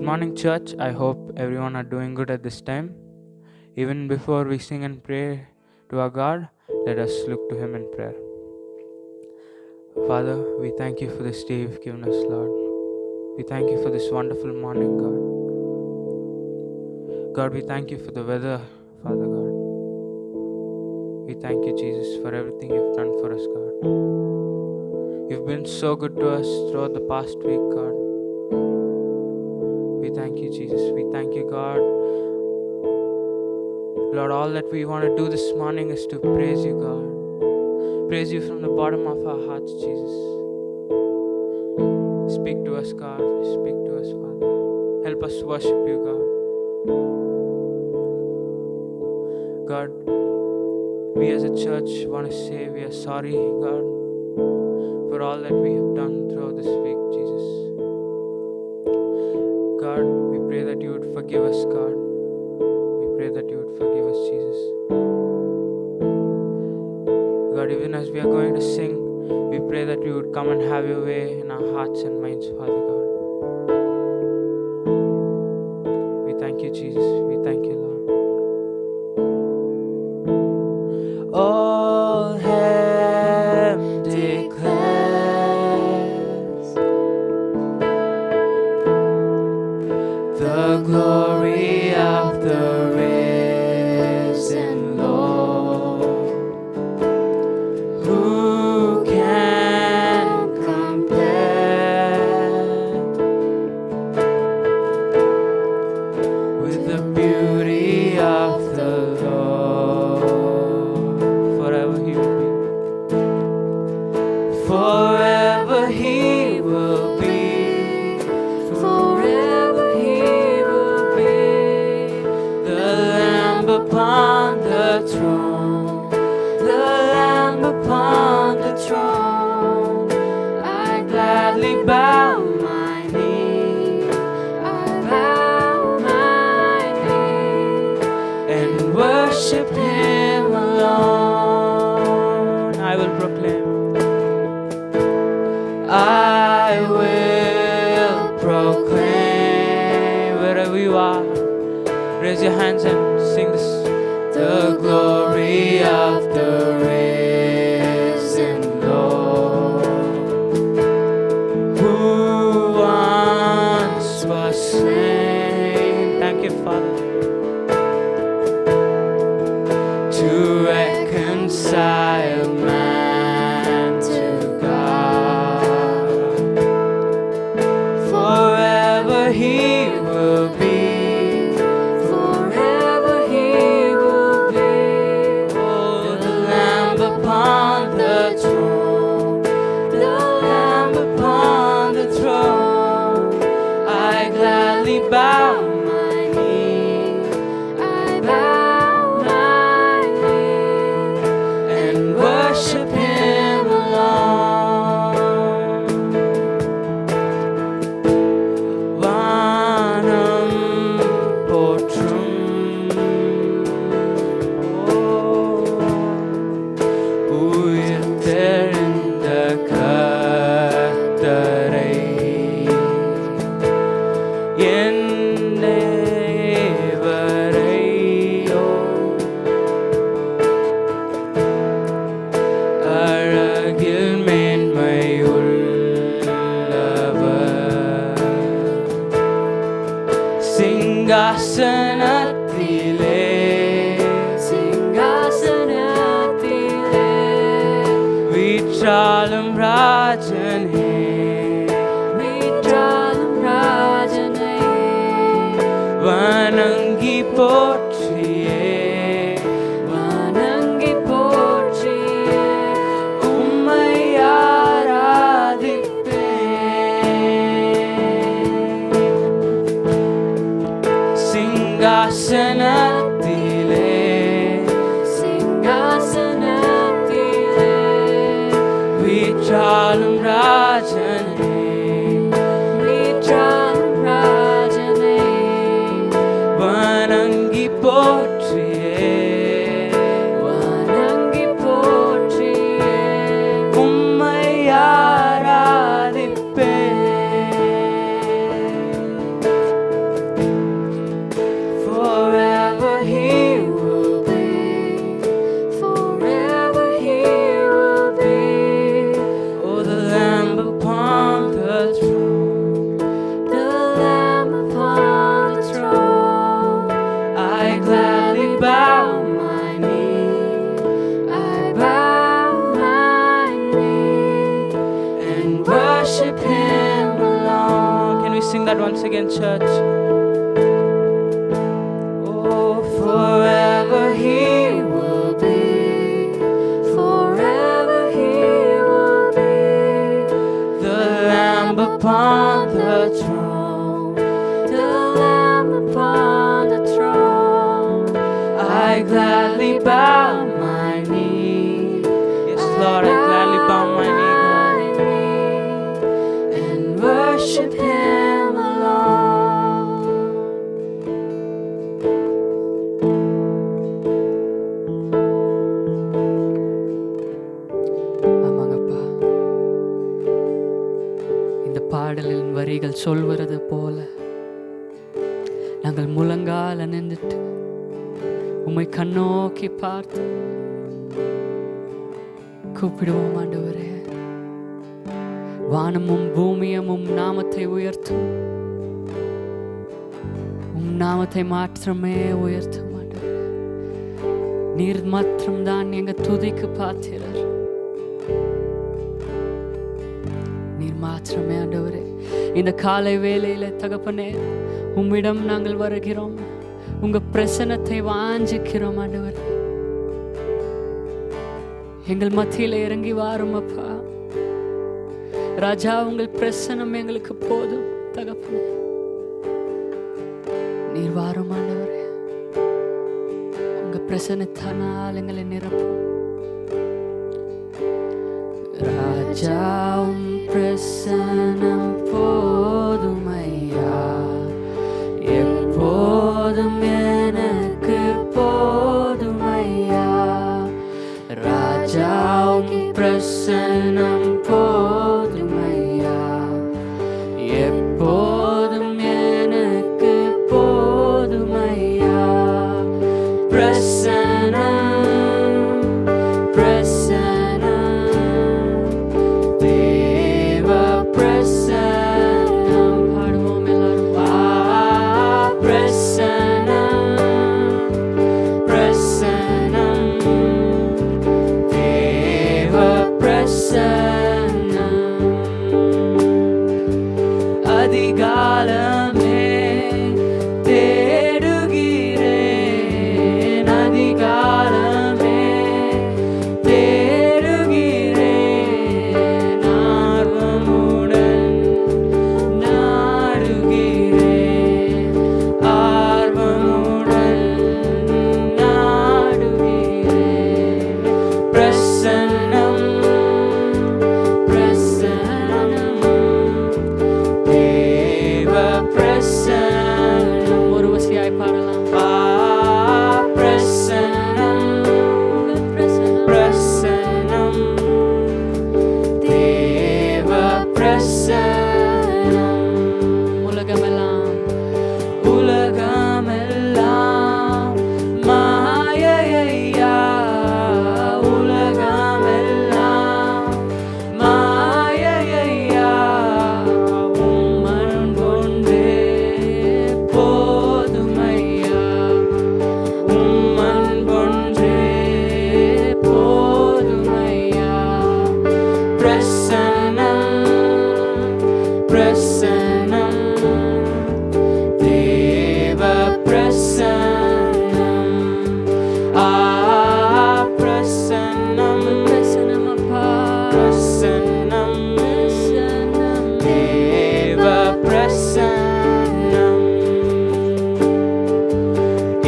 Good morning, church. I hope everyone are doing good at this time. Even before we sing and pray to our God, let us look to Him in prayer. Father, we thank you for this day you've given us, Lord. We thank you for this wonderful morning, God. God, we thank you for the weather, Father God. We thank you, Jesus, for everything you've done for us, God. You've been so good to us throughout the past week, God. We thank you, Jesus. We thank you, God. Lord, all that we want to do this morning is to praise you, God. Praise you from the bottom of our hearts, Jesus. Speak to us, God. Speak to us, Father. Help us worship you, God. God, we as a church want to say we are sorry, God, for all that we have done throughout this week, Jesus. God, we pray that you would forgive us, God. We pray that you would forgive us, Jesus. God, even as we are going to sing, we pray that you would come and have your way in our hearts and minds, Father God. We thank you, Jesus. We thank you, Lord. All heaven declares the glory of the risen Lord. Who can compare with the beauty of the Lord? Forever He will be. Forever He will be. Forever He will be. The Lamb upon the throne. The Lamb upon the throne. I gladly bow my knee. I bow my knee and worship Him alone. I will proclaim. I will proclaim. Wherever you are, raise your hands and sing this. The glory of the risen Lord, who once was slain. Thank you, Father, to reconcile man to God. Forever He will be. Forever He will be. Oh, the Lamb upon the throne. The Lamb upon the throne. I gladly bow my knee. I bow my knee and worship Him alone. Vanam potrum. உயிர்த்தெழுந்த கர்த்தரை என் தேவரையோ அழகில் மேன்மை உள்ளவர் சிங்காசனத்திலே வீற்றாலும் ராஜனே வணங்கி போற்றியே உம்மை ஆராதிப்பேன் சிங்காசனத்திலே வீற்றாலும் ராஜனே வணங்கி போற்றியே உம்மை ஆராதிப்பேன் that once again, church. Oh, forever He will be. Forever He will be. The Lamb upon the throne. The Lamb upon the throne. I gladly bow my knee. Yes, Lord, I gladly bow my knee. Worship Him alone. ஆமாங்கப்பா, இந்த பாடலின் வரிகள் சொல்வது போல நாங்கள் முழங்கால நின்றுட்டு உம்மை கண்ணோக்கி பார்த்து கூப்பிடுவோம். ஆண்டவரே, வானமும் பூமியும் நாமத்தை உயர்த்தும், நாமத்தை மாத்திரமே உயர்த்தும். ஆண்டவரே, நீர் மாத்திரம் தான் எங்க துதிக்கு பாத்திரர். நீர் மாத்திரமே ஆண்டவரே. இந்த காலை வேளையில தகப்பனே, உம்மிடம் நாங்கள் வருகிறோம். உங்க பிரசன்னத்தை வாஞ்சிக்கிறோம் ஆண்டவரே. எங்கள் மத்தியில இறங்கி வாரும் அப்பா. ராஜா, உங்கள் பிரசன்னம் எங்களுக்கு போதும் தகப்பனே. நீர் வாரும் ஆண்டவரே. உங்க பிரசன்னத்தானால் எங்களை நிரப்பும். ராஜா, உம் பிரசன்னம் போதும் ஐயா, எப்போதும் எனக்கு போதும் ஐயா. ராஜா, உம் பிரசன்னம் போதும் ஐயா, எப்போதும் எனக்கு போதும் ஐயா. பிரசன்னம், பிரசன்னம், தேவ பிரசன்னம். பாடுவோம் எல்லாரும். பிரசன்னம், பிரசன்னம், தேவ பிரசன்னம். அதிகாலமே தேடுகிறேன், அதிகாலமே தேடுகிறேன், ஆர்வமுடன் நாடுகிறேன், ஆர்வமுடன் நாடுகிறேன். பிரசன்னம், பிரசன்னம், தேவ பிரசன்னம். ஒரு வசியாய் பாடலாம். பிரசன்னம், பிரசன்னம், தேவ பிரசன்னம். உலகமெல்லாம், உலகமெல்லாம் மாயையா, உலகமெல்லாம் மாயையா. உம் அன்பொன்றே போதும் ஐயா, உம் அன்பொன்றே போதும் ஐயா. பிரசன்னம், பிரசன்னம், தேவ பிரசன்னம். பிரசன்னம், பிரசன்னம் அப்பா, பிரசன்னம், பிரசன்னம், தேவ பிரசன்னம்.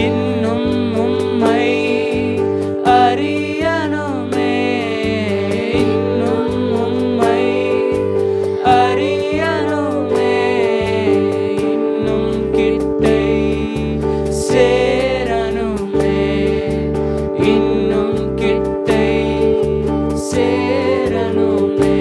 இன்னும் உம்மை அறியணுமே, இன்னும் உம்மை அறியணுமே, இன்னும் கிட்டை சேரணுமே, இன்னும் கிட்டை சேரணுமே.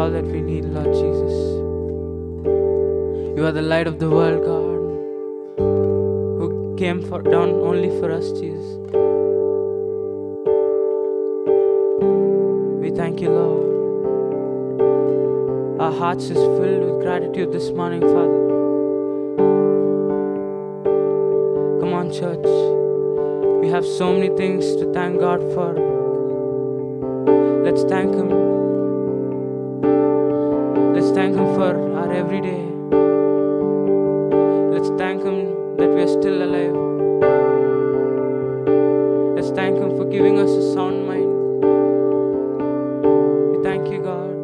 all that we need, Lord Jesus. You are the light of the world, God, who came down only for us, Jesus. We thank you, Lord. Our hearts is filled with gratitude this morning, Father. Come on, church. We have so many things to thank God for. Let's thank Him. Let's thank Him for our everyday. Let's thank Him that we are still alive. Let's thank Him for giving us a sound mind. We thank you, God.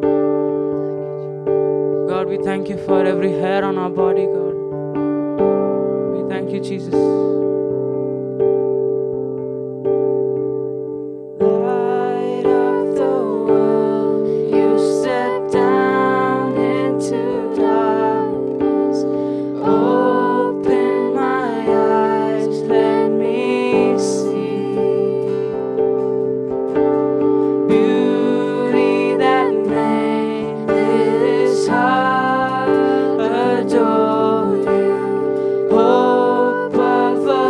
God, we thank you for every hair on our body, God. We thank you, Jesus. Light of the world, you step down into darkness. Open my eyes, let me see beauty that made this heart adore you. Hope of a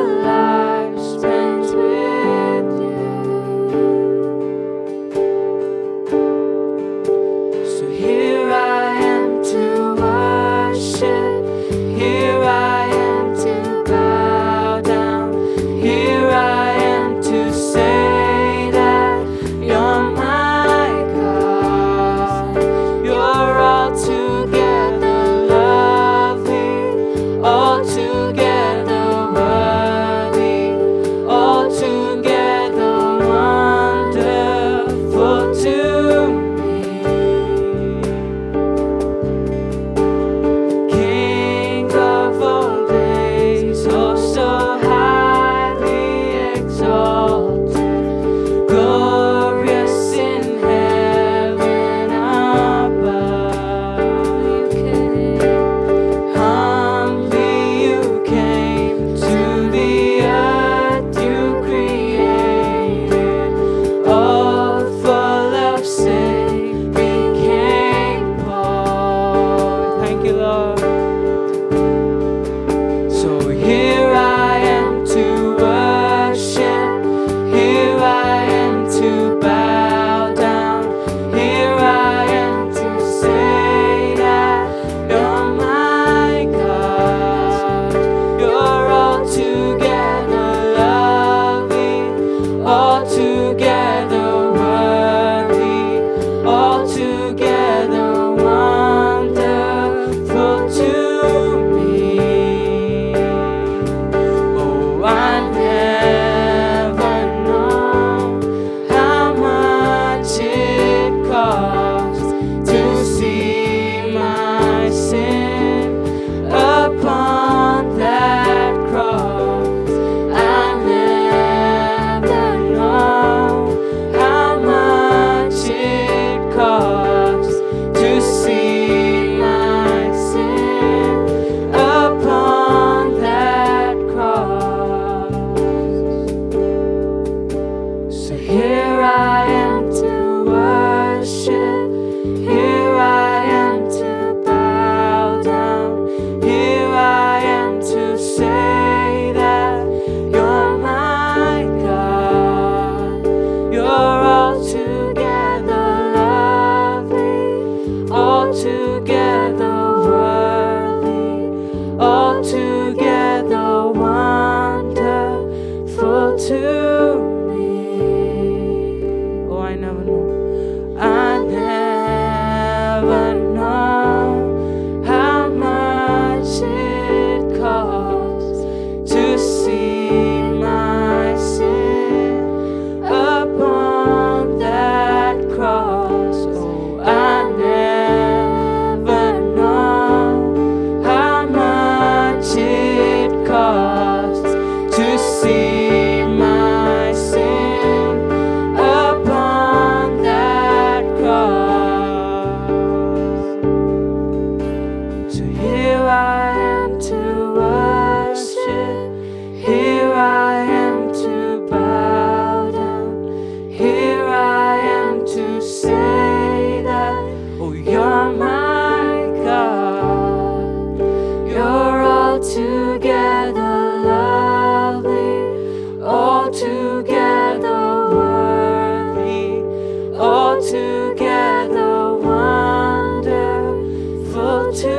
altogether wonderful to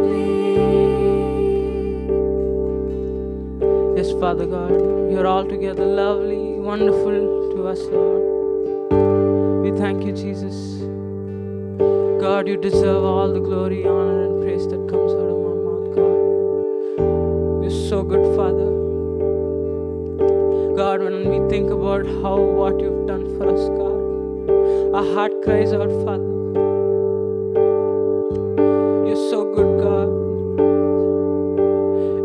me. Yes, Father God, you're altogether lovely, wonderful to us, Lord. We thank you, Jesus. God, you deserve all the glory, honor, and praise that comes out of my mouth, God. You're so good, Father. God, when we think about what you've done for us, God, our heart cries out, Father. You're so good, God.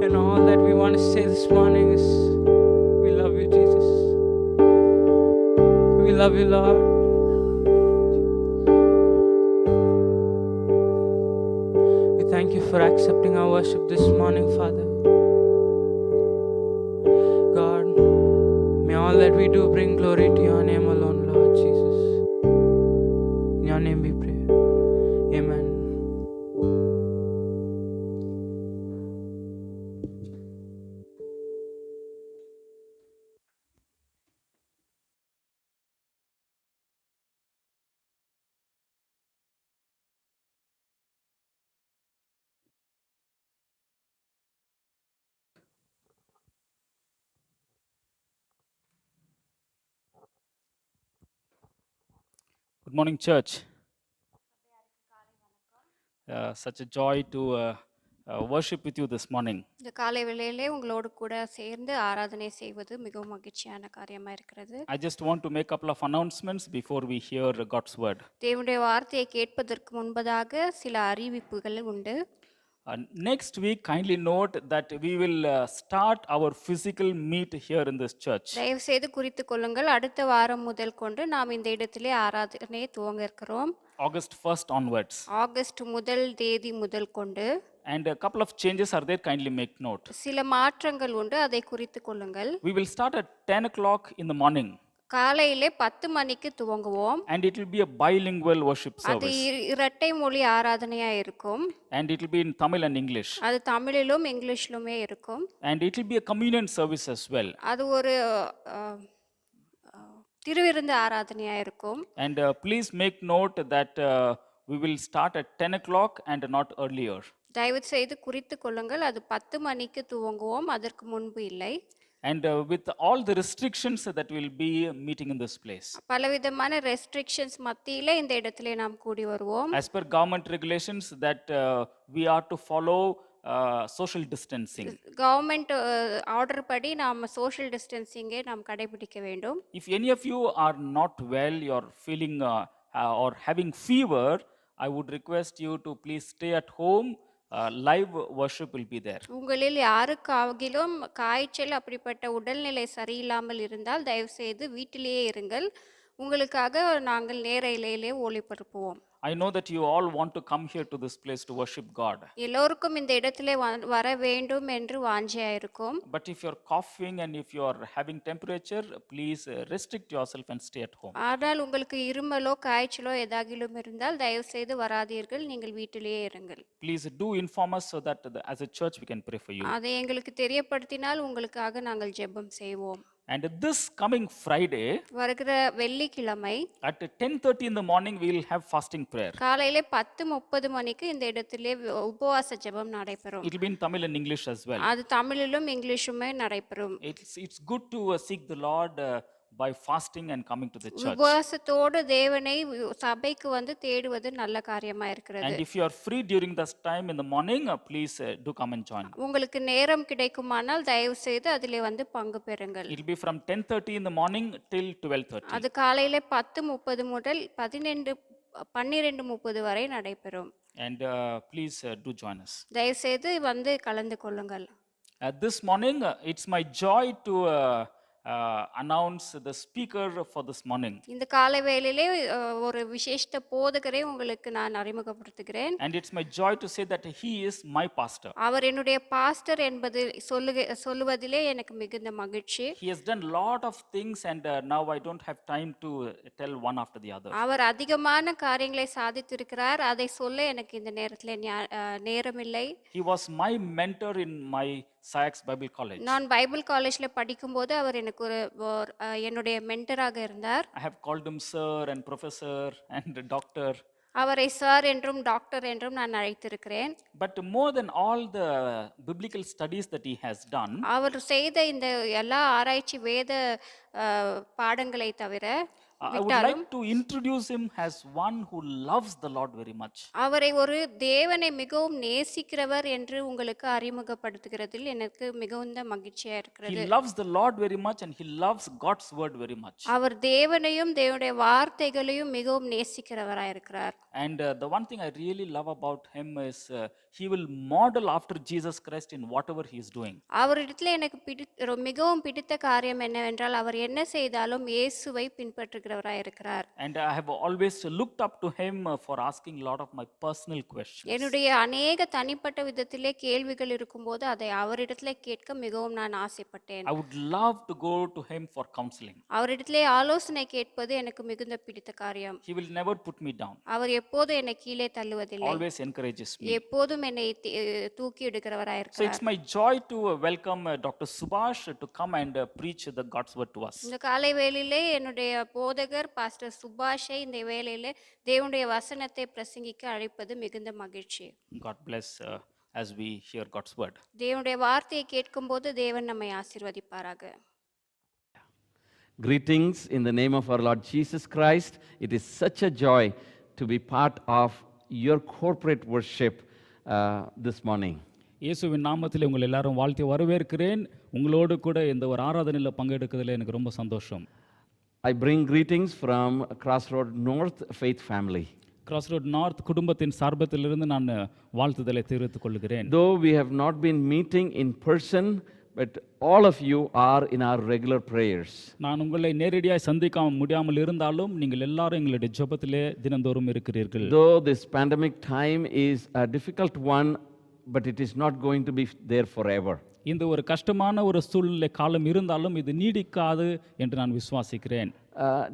And all that we want to say this morning is, we love you, Jesus. We love you, Lord. We thank you for accepting our worship this morning, Father. God, may all that we do bring glory to your name alone, Lord Jesus. In your name we pray. Amen. Good morning, church. Such a joy to worship with you this morning. இந்த காலை வேளையிலே உங்களோடு கூட சேர்ந்து ஆராதனை செய்வது மிகவும் மகிழ்ச்சியான காரியமாக இருக்கிறது. I just want to make a couple of announcements before we hear God's word. தேவனுடைய வார்த்தையை கேட்பதற்கு முன்பதாக சில அறிவிப்புகள் உண்டு. Next week, kindly note that we will start our physical meet here in this church. தயவு செய்து குறித்து கொள்ளுங்கள், அடுத்த வாரம் முதல் கொண்டு நாம் இந்த இடத்திலே ஆராதனையை துவங்க இருக்கிறோம். August 1st onwards. ஆகஸ்ட் முதல் தேதி முதல் கொண்டு. And a couple of changes are there, kindly make note. சில மாற்றங்கள் உண்டு, அதை குறித்து கொள்ளுங்கள். We will start at 10 o'clock in the morning. காலையிலே 10 மணிக்கு துவங்குவோம். And it will be a bilingual worship அது service. இரட்டை மொழி ஆராதனையா இருக்கும். And it will be in Tamil and English. அது தமிழிலும் இங்கிலீஷ்லுமே இருக்கும். And it will be a communion service as well. அது ஒரு திருவிருந்து ஆராதனையா இருக்கும். And please make note that we will start at 10 o'clock and not earlier. தயவு செய்து குறித்து கொள்ளுங்கள், அது 10 மணிக்கு துவங்குவோம், அதற்கு முன்பு இல்லை. And with all the restrictions that will be meeting in this place. பலவிதமான ரெஸ்ட்ரிக்ஷன்ஸ் மத்தியில இந்த இடத்திலே நாம் கூடி வருவோம். As per government regulations that we are to follow social distancing. Government order படி நாம் சோஷியல் டிஸ்டன்சிங்கை நாம் கடைபிடிக்க வேண்டும். If any of you are not well, you are feeling or having fever, I would request you to please stay at home. Live worship will be there. உங்களில் யாருக்காகிலும் காய்ச்சல் அப்படிப்பட்ட உடல்நிலை சரியில்லாமல் இருந்தால் தயவு செய்து வீட்டிலேயே இருங்கள். உங்களுக்காக நாங்கள் நேர இலையிலே ஒளிபரப்புவோம். I know that you all want to come here to this place to worship God. எல்லோருக்கும் இந்த இடத்திலே வர வேண்டும் என்று வாஞ்சையா இருக்கும். But if you are coughing and if you are having temperature, please restrict yourself and stay at home. ஆனால் உங்களுக்கு இருமலோ காய்ச்சலோ ஏதாகிலும் இருந்தால் தயவு செய்து வராதீர்கள், நீங்கள் வீட்டிலேயே இருங்கள். Please do inform us so that as a church we can pray for you. அதை எங்களுக்கு தெரியப்படுத்தினால் உங்களுக்காக நாங்கள் ஜெபம் செய்வோம். And this coming Friday வருகிற வெள்ளிக்கிழமை at 10:30 in the morning we will have fasting prayer. காலையிலே 10:30 மணிக்கு இந்த இடத்திலே உபவாச ஜெபம் நடைபெறும். It will be in Tamil and English as well. அது தமிழிலும் இங்கிலீஷுமே நடைபெறும். It's good to seek the Lord by fasting and coming to the church. உபவாசத்தோடு தேவனை சபைக்கு வந்து தேடுவது நல்ல காரியமா இருக்கிறது. And if you are free during this time in the morning, please do come and join. உங்களுக்கு நேரம் கிடைக்குமானால் தயவு செய்து அதிலே வந்து பங்கு பெறுங்கள். It will be from 10:30 in the morning till 12:30. அது காலையிலே 10:30 முதல் 12:30 வரை நடைபெறும். And please do join us. தயவு செய்து வந்து கலந்து கொள்ளுங்கள். This morning, it's my joy to announce the speaker for this morning. இந்த காலை வேளையிலே ஒரு விசேஷ போதகரை உங்களுக்கு நான் அறிமுகப்படுத்துகிறேன். And it's my joy to say that he is my pastor. அவர் என்னுடைய பாஸ்டர் என்பது சொல்லுவதிலே எனக்கு மிகுந்த மகிழ்ச்சி. He has done lot of things and now I don't have time to tell one after the other. அவர் அதிகமான காரியங்களை சாதித்திருக்கிறார், அதை சொல்ல எனக்கு இந்த நேரத்தில் நேரமில்லை. He was my mentor in my SAYAX Bible College. நான் பைபிள் காலேஜ்ல படிக்கும்போது அவர் எனக்கு எனக்கு என்னுடைய மென்டராக இருந்தார். I have called him sir and professor and doctor. அவரை சார் என்றும் டாக்டர் என்றும் நான் அழைத்திருக்கிறேன். But more than all the biblical studies that he has done, அவர் செய்த இந்த எல்லா ஆராய்ச்சி வேத பாடங்களை தவிர I would like to introduce him as one who loves the Lord very much. அவரை ஒரு தேவனை மிகவும் நேசிக்கிறவர் என்று உங்களுக்கு அறிமுகப்படுத்துகிறதில் எனக்கு மிகுந்த மகிழ்ச்சியா இருக்கிறது. He loves the Lord very much and he loves God's word very much. அவர் தேவனையும் தேவனுடைய வார்த்தைகளையும் மிகவும் நேசிக்கிறவராய் இருக்கிறார். And the one thing I really love about him is he will model after Jesus Christ in whatever he is doing. அவரிடத்தில் எனக்கு மிகவும் பிடித்த காரியம் என்னவென்றால் அவர் என்ன செய்தாலும் இயேசுவை பின்பற்றுகிறவராய் இருக்கிறார். And I have always looked up to him for asking a lot of my personal questions. என்னுடைய அநேக தனிப்பட்ட விதத்திலே கேள்விகள் இருக்கும்போது அதை அவரிடத்தில் கேட்க மிகவும் நான் ஆசைப்பட்டேன். I would love to go to him for counseling. அவரிடத்திலே ஆலோசனை கேட்பது எனக்கு மிகுந்த பிடித்த காரியம். He will never put me down. அவர் எப்போதும் என்னை கீழே தள்ளுவதில்லை. Always encourages me. எப்போதும் என்னை தூக்கி எடுக்கிறவராய் So இருக்கிறார். it's my joy to welcome Dr. Subhash to come and preach the God's word to us. இந்த காலை வேளையிலே என்னுடைய போதகர் பாஸ்டர் சுபாஷை இந்த வேளையிலே தேவனுடைய வசனத்தை பிரசங்கிக்க அழைப்பது மிகுந்த மகிழ்ச்சி. God bless as we hear God's word. தேவனுடைய வார்த்தையை கேட்கும்போது தேவன் நம்மை ஆசீர்வதிப்பாராக. Greetings in the name of our Lord Jesus Christ. It is such a joy to be part of your corporate worship this morning. இயேசுவின் நாமத்தில் உங்கள் எல்லாரும் வாழ்த்தி வரவேற்கிறேன். உங்களோடு கூட இந்த ஒரு ஆராதனையில் பங்கெடுக்கிறதுல எனக்கு ரொம்ப சந்தோஷம். I bring greetings from Crossroad North Faith family. Crossroad North குடும்பத்தின் சார்பத்திலிருந்து நான் வாழ்த்துதலை தெரிவித்துக் கொள்கிறேன். Though we have not been meeting in person, but all of you are in our regular prayers. நான் உங்களை நேரடியாக சந்திக்க முடியாமல் இருந்தாலும் நீங்கள் எல்லாரும் எங்களுடைய ஜெபத்திலே தினந்தோறும் இருக்கிறீர்கள். Though this pandemic time is a difficult one, but it is not going to be there forever. இந்த ஒரு கஷ்டமான ஒரு சூழ்நிலை காலம் இருந்தாலும் இது நீடிக்காது என்று நான் விசுவாசிக்கிறேன்.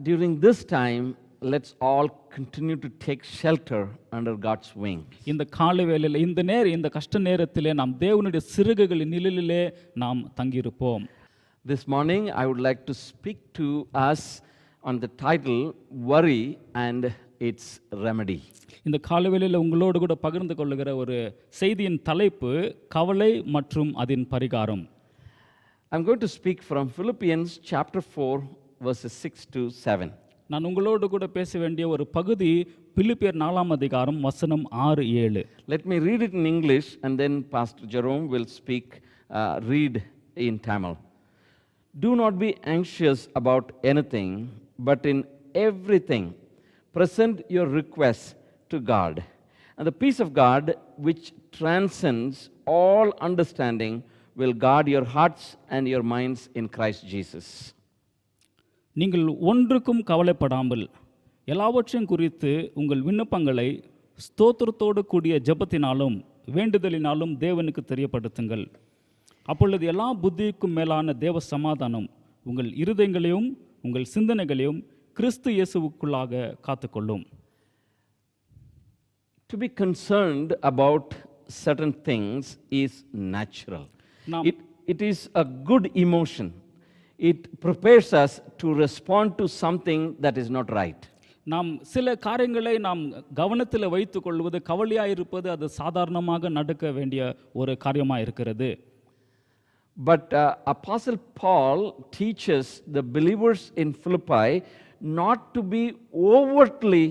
During this time, let's all continue to take shelter under God's wing. இந்த காலை வேளையில் இந்த கஷ்ட நேரத்திலே நாம் தேவனுடைய சிறகுகளின் நிழலிலே நாம் தங்கியிருப்போம். This morning I would like to speak to us on the title Worry and its Remedy. இந்த காலை வேளையில் உங்களோடு கூட பகிர்ந்து கொள்ளுகிற ஒரு செய்தியின் தலைப்பு கவலை மற்றும் அதன் பரிகாரம். I'm going to speak from Philippians chapter 4 verses 6 to 7. நான் உங்களோடு கூட பேச வேண்டிய ஒரு பகுதி பிலிப்பியர் 4ஆம் அதிகாரம் வசனம் 6-7. Let me read it in English and then Pastor Jerome will read in Tamil. Do not be anxious about anything, but in everything present your requests to God. And the peace of God, which transcends all understanding, will guard your hearts and your minds in Christ Jesus. நீங்கள் ஒன்றுக்கும் கவலைப்படாமல் எல்லாவற்றையும் குறித்து உங்கள் விண்ணப்பங்களை ஸ்தோத்திரத்தோடு கூடிய ஜெபத்தினாலும் வேண்டுதலினாலும் தேவனுக்கு தெரியப்படுத்துங்கள். அப்பொழுது எல்லா புத்திக்கும் மேலான தேவ சமாதானம் உங்கள் இருதயங்களையும் உங்கள் சிந்தனைகளையும் கிறிஸ்து இயேசுவுக்குள்ளாக காத்துக்கொள்ளும். To be concerned about certain things is natural. It is a good emotion. It prepares us to respond to something that is not right. நாம் சில காரியங்களை நாம் கவனத்தில் வைத்துக் கொள்வது கவலையாக இருப்பது அது சாதாரணமாக நடக்க வேண்டிய ஒரு காரியமாக இருக்கிறது. But Apostle Paul teaches the believers in Philippi not to be overtly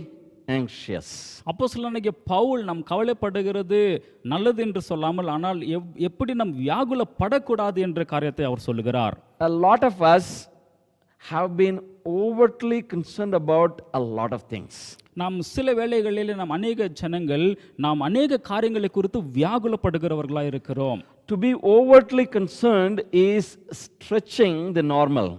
anxious. அப்போஸ்தலனாகிய பவுல் நாம் கவலைப்படுகிறது நல்லது என்று சொல்லாமல் ஆனால் எப்படி நாம் வியாகுலப்படக்கூடாது என்ற காரியத்தை அவர் சொல்லுகிறார். A lot of us have been overtly concerned about a lot of things. நாம் சில வேளைகளில் நாம் அநேக ஜனங்கள் நாம் அநேக காரியங்களை குறித்து வியாகுலப்படுகிறவர்களாக இருக்கிறோம். To be overtly concerned is stretching the normal.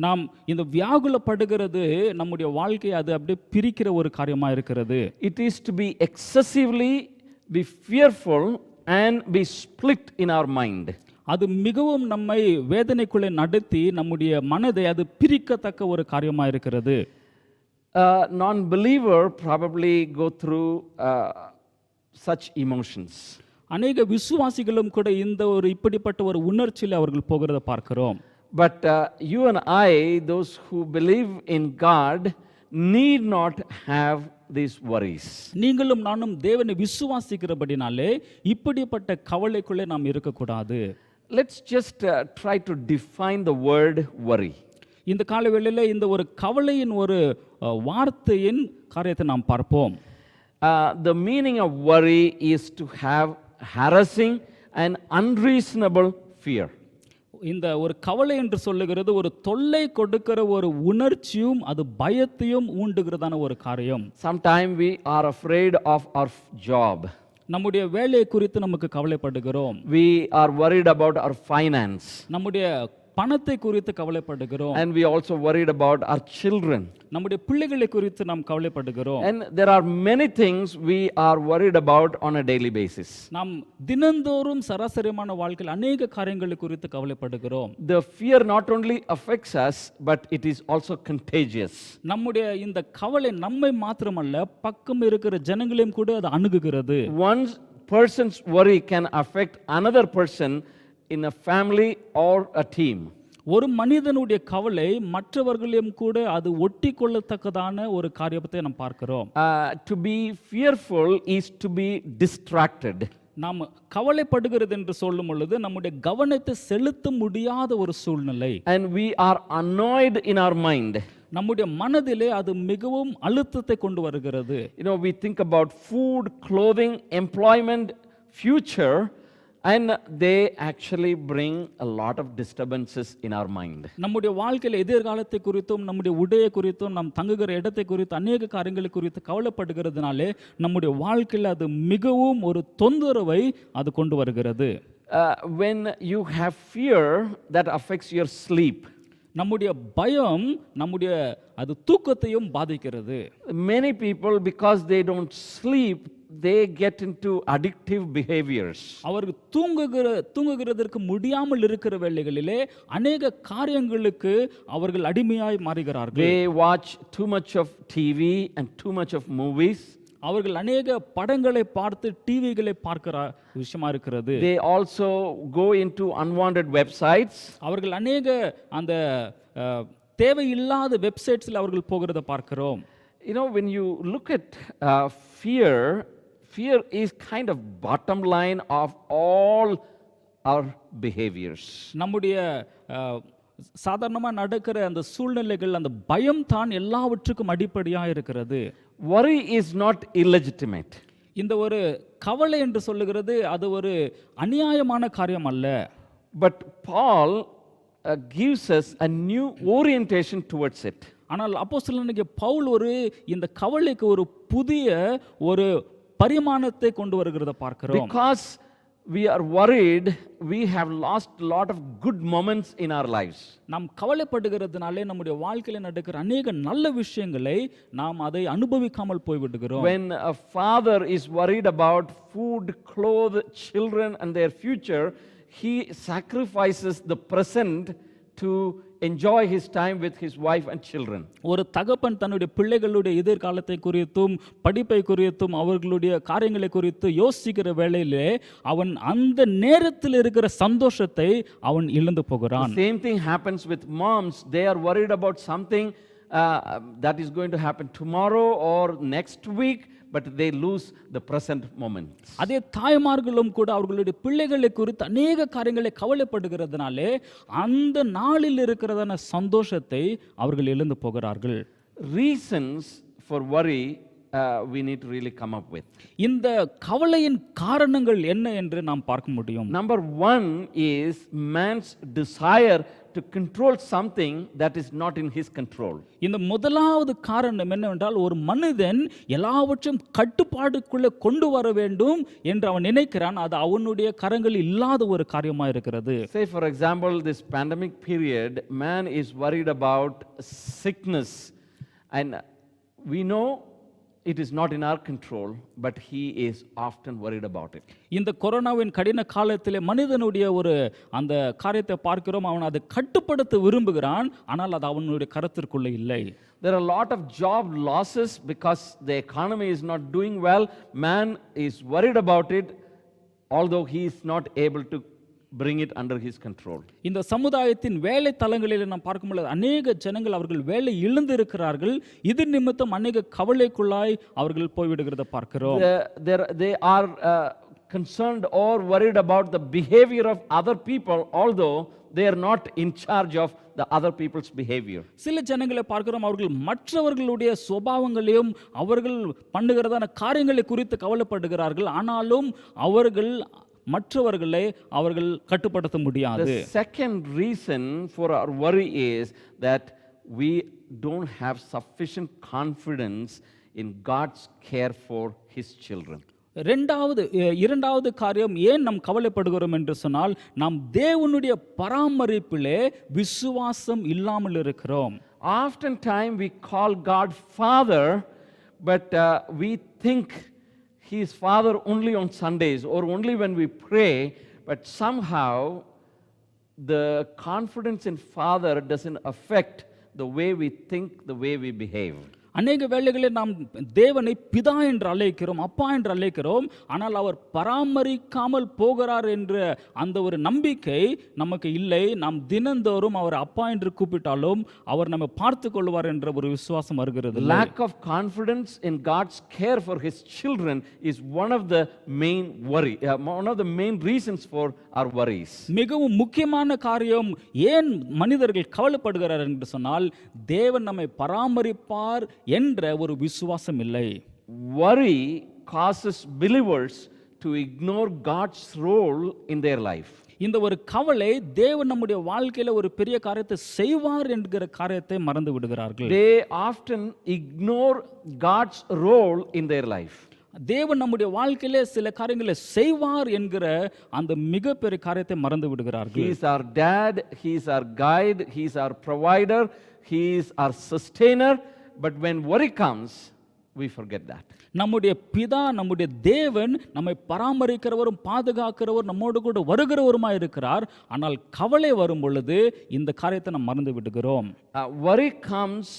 நாம் இந்த வியாகுலப்படுகிறது நம்முடைய வாழ்க்கையை அது அப்படியே பிரிக்கிற ஒரு காரியமாக இருக்கிறது. It is to be excessively be fearful and be split in our mind. அது மிகவும் நம்மை வேதனைக்குள்ளே நடத்தி நம்முடைய மனதை அது பிரிக்கத்தக்க ஒரு காரியமாக இருக்கிறது. Non-believer probably go through such emotions. அநேக விசுவாசிகளும் கூட இந்த ஒரு இப்படிப்பட்ட ஒரு உணர்ச்சியில் அவர்கள் போகிறத பார்க்கிறோம். But you and I, those who believe in God, need not have these worries. நீங்களும் நானும் தேவனை விசுவாசிக்கிறபடினாலே இப்படிப்பட்ட கவலைக்குள்ளே நாம் இருக்கக்கூடாது. Let's just try to define the word worry. இந்த காலவேளையில் இந்த ஒரு கவலையின் ஒரு வார்த்தையின் காரியத்தை நாம் பார்ப்போம். The meaning of worry is to have harassing and unreasonable fear. இந்த ஒரு கவலை என்று சொல்லுகிறது ஒரு தொல்லை கொடுக்கிற ஒரு உணர்ச்சியும் அது பயத்தையும் ஊண்டுகிறதான ஒரு காரியம். Sometimes we are afraid of our job. நம்முடைய வேலையை குறித்து நமக்கு கவலைப்படுகிறோம். We are worried about our finance. நம்முடைய பணத்தை குறித்து கவலைப்படுகிறோம். And we also worried about our children. நம்முடைய பிள்ளைகளை குறித்து நாம் கவலைப்படுகிறோம். And there are many things we are worried about on a daily basis. நாம் தினந்தோறும் சராசரியான வாழ்க்கையில் அநேக காரியங்களை குறித்து கவலைப்படுகிறோம். The fear not only affects us, but it is also contagious. நம்முடைய இந்த கவலை நம்மை மாத்திரமல்ல பக்கம் இருக்கிற ஜனங்களையும் கூட அது அணுகுகிறது. One person's worry can affect another person in a family or a team. ஒரு மனிதனுடைய கவலை மற்றவர்களையும் கூட அது ஒட்டி கொள்ளத்தக்கதான ஒரு காரியத்தை நாம் பார்க்கிறோம். To be fearful is to be distracted. நாம் கவலைப்படுகிறது என்று சொல்லும் பொழுது நம்முடைய கவனத்தை செலுத்த முடியாத ஒரு சூழ்நிலை. And we are annoyed in our mind. நம்முடைய மனதிலே அது மிகவும் அழுத்தத்தை கொண்டு வருகிறது. You know, we think about food, clothing, employment, future, and they actually bring a lot of disturbances in our mind. நம்முடைய வாழ்க்கையில் எதிர்காலத்தை குறித்தும் நம்முடைய உடையை குறித்தும் நாம் தங்குகிற இடத்தை குறித்து அநேக காரியங்களை குறித்து கவலைப்படுகிறதுனாலே நம்முடைய வாழ்க்கையில் அது மிகவும் ஒரு தொந்தரவை அது கொண்டு வருகிறது. When you have fear, that affects your sleep. நம்முடைய பயம் நம்முடைய அது தூக்கத்தையும் பாதிக்கிறது. Many people, because they don't sleep, they get into addictive behaviors. அவர்கள் தூங்குகிறதற்கு முடியாமல் இருக்கிற வேளைகளிலே அநேக காரியங்களுக்கு அவர்கள் அடிமையாய் மாறுகிறார்கள். They watch too much of TV and too much of movies. அவர்கள் அநேக படங்களை பார்த்து டிவிகளை பார்க்கிற விஷயமா இருக்கிறது. They also go into unwanted websites. அவர்கள் அநேக அந்த தேவையில்லாத வெப்சைட்ஸ்ல அவர்கள் போகிறத பார்க்கிறோம். You know, when you look at fear is kind of bottom line of all our behaviors. நம்முடைய சாதாரணமாக நடக்கிற அந்த சூழ்நிலைகள் அந்த பயம் தான் எல்லாவற்றுக்கும் அடிப்படையாக இருக்கிறது. Worry is not illegitimate. இந்த ஒரு கவலை என்று சொல்லுகிறது அது ஒரு அநியாயமான காரியம் அல்ல. But Paul gives us a new orientation towards it. ஆனால் அப்போஸ்தலனாகிய பவுல் இந்த கவலைக்கு ஒரு புதிய ஒரு பரிமாணத்தை கொண்டு வருகிறத பார்க்கிறோம். Because we are worried, we have lost a lot of good moments in our lives. நாம் கவலைப்படுகிறதுனாலே நம்முடைய வாழ்க்கையில நடக்கிற அநேக நல்ல விஷயங்களை நாம் அதை அனுபவிக்காமல் போய்விடுகிறோம். When a father is worried about food, clothes, children and their future, he sacrifices the present to enjoy his time with his wife and children. ஒரு தகப்பன் தன்னுடைய பிள்ளைகளுடைய எதிர்காலத்தை குறித்தும் படிப்பை குறித்தும் அவர்களுடைய காரியங்களை குறித்து யோசிக்கிற வேளையிலே அவன் அந்த நேரத்தில் இருக்கிற சந்தோஷத்தை அவன் இழந்து போகிறான். The same thing happens with moms. They are worried about something that is going to happen tomorrow or next week, but they lose the present moment. அதே தாய்மார்களும் கூட அவர்களுடைய பிள்ளைகளை குறித்து அநேக காரியங்களை கவலைப்படுகிறதுனாலே அந்த நாளில் இருக்கிறதான சந்தோஷத்தை அவர்கள் இழந்து போகிறார்கள். Reasons for worry we need to really come up with. இந்த கவலையின் காரணங்கள் என்ன என்று நாம் பார்க்க முடியும். Number one is man's desire to control something that is not in his control. இந்த முதலாவது காரணம் என்னவென்றால் ஒரு மனிதன் எல்லாவற்றையும் கட்டுப்பாடுக்குள்ளே கொண்டு வர வேண்டும் என்று அவன் நினைக்கிறான். அது அவனுடைய கரங்களில் இல்லாத ஒரு காரியமா இருக்கிறது. Say for example, this pandemic period, man is worried about sickness, and we know it is not in our control, but he is often worried about it. இந்த கொரோனாவின் கடின காலத்திலே மனிதனுடைய ஒரு அந்த காரியத்தை பார்க்கிறோம். அவன் அதை கட்டுப்படுத்த விரும்புகிறான், ஆனால் அது அவனுடைய கரத்திற்குள்ளே இல்லை. There are a lot of job losses because the economy is not doing well. Man is worried about it, although he is not able to bring it under his control. இந்த சமுதாயத்தின் வேலை தலங்களில் நாம் பார்க்கும்போது அநேக ஜனங்கள் அவர்கள் வேலை இழந்து இருக்கிறார்கள். இது நிமித்தம் அநேக கவலைக்குள்ளாய் அவர்கள் போய்விடுகிறத பார்க்கிறோம். They are concerned or worried about the behavior of other people, although they are not in charge of the other people's behavior. சில ஜனங்களை பார்க்கிறோம், அவர்கள் மற்றவர்களுடைய சுபாவங்களையும் அவர்கள் பண்ணுகிறதான காரியங்களை குறித்து கவலைப்படுகிறார்கள். ஆனாலும் அவர்கள் மற்றவர்களை அவர்கள் கட்டுப்படுத்த முடியாது. The second reason for our worry is that we don't have sufficient confidence in God's care for his children. இரண்டாவது காரியம் ஏன் நாம் கவலைப்படுகிறோம் என்று சொன்னால், நாம் தேவனுடைய பராமரிப்பிலே விசுவாசம் இல்லாமல் இருக்கிறோம். Oftentimes we call God Father, but we think he is Father only on Sundays or only when we pray, but somehow the confidence in Father doesn't affect the way we think, the way we behave. அநேக வேளைகளில் நாம் தேவனை பிதா என்று அழைக்கிறோம், அப்பா என்று அழைக்கிறோம். ஆனால் அவர் பராமரிக்காமல் போகிறார் என்ற அந்த ஒரு நம்பிக்கை நமக்கு இல்லை. நாம் தினந்தோறும் அவர் அப்பா என்று கூப்பிட்டாலும் அவர் நம்ம பார்த்து கொள்வார் என்ற ஒரு விசுவாசம் வருகிறது. Lack of confidence in God's care for his children is one of the main reasons for our worries. மிகவும் முக்கியமான காரியம் ஏன் மனிதர்கள் கவலைப்படுகிறார் என்று சொன்னால், தேவன் நம்மை பராமரிப்பார் என்ற ஒரு விசுவாசம் இல்லை. Worry causes believers to ignore God's role in their life. இந்த ஒரு கவலை தேவன் நம்முடைய வாழ்க்கையில ஒரு பெரிய காரியத்தை செய்வார் என்கிற காரியத்தை மறந்து விடுகிறார்கள். They often ignore God's role in their life. தேவன் நம்முடைய வாழ்க்கையிலே சில காரியங்களை செய்வார் என்கிற அந்த மிகப்பெரிய காரியத்தை மறந்து விடுகிறார்கள். He is our dad, he is our guide, he is our provider, he is our sustainer. But when worry comes, we forget that. நம்முடைய பிதா, நம்முடைய தேவன் நம்மை பராமரிக்கிறவரும் பாதுகாக்கிறவர், நம்மோடு கூட வருகிறவருமாய் இருக்கிறார். ஆனால் கவலை வரும் பொழுது இந்த காரியத்தை நாம் மறந்து விடுகிறோம். Worry comes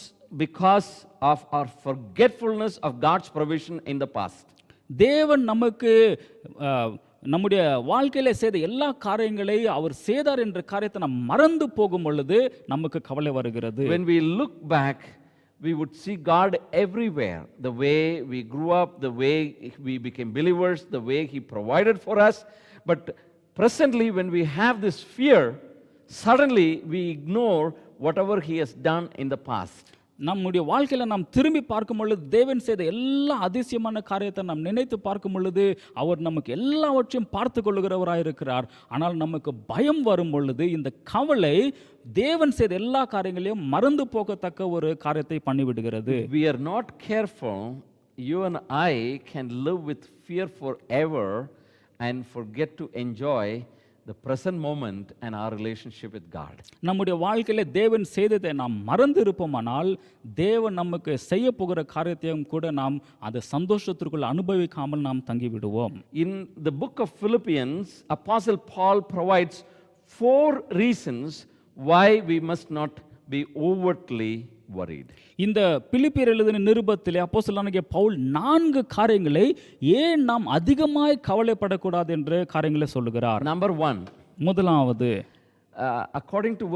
because of our forgetfulness of God's provision in the past. தேவன் நமக்கு நம்முடைய வாழ்க்கையில செய்த எல்லா காரியங்களை அவர் செய்தார் என்ற காரியத்தை நாம் மறந்து போகும் பொழுது நமக்கு கவலை வருகிறது. When we look back, we would see God everywhere. The way we grew up, the way we became believers, the way he provided for us. But presently, when we have this fear, suddenly we ignore whatever he has done in the past. நம்முடைய வாழ்க்கையில நாம் திரும்பி பார்க்கும் பொழுது தேவன் செய்த எல்லா அதிசயமான காரியத்தை நாம் நினைத்து பார்க்கும் பொழுது அவர் நமக்கு எல்லாவற்றையும் பார்த்து கொள்ளுகிறவராய் இருக்கிறார். ஆனால் நமக்கு பயம் வரும் பொழுது இந்த கவலை தேவன் செய்த எல்லா காரியங்களையும் மறந்து போகத்தக்க ஒரு காரியத்தை பண்ணிவிடுகிறது. We are not careful, you and I can live with fear forever and forget to enjoy the present moment and our relationship with God. நம்முடைய வாழ்க்கையில தேவன் செய்ததை நாம் மறந்து இருப்போமானால் தேவன் நமக்கு செய்ய போகிற காரியத்தையும் கூட நாம் அதை சந்தோஷத்திற்குள் அனுபவிக்காமல் நாம் தங்கி விடுவோம். In the book of Philippians, Apostle Paul provides 4 reasons why we must not be overtly worried. இந்த பிலிப்பியர் எழுதின நிருபத்திலே அப்போஸ்தலனாகிய பவுல் 4 காரியங்களை ஏன் நாம் அதிகமாய் கவலைப்படக்கூடாது என்ற காரியங்களை சொல்லுகிறார். Number 1, முதலாவது, according to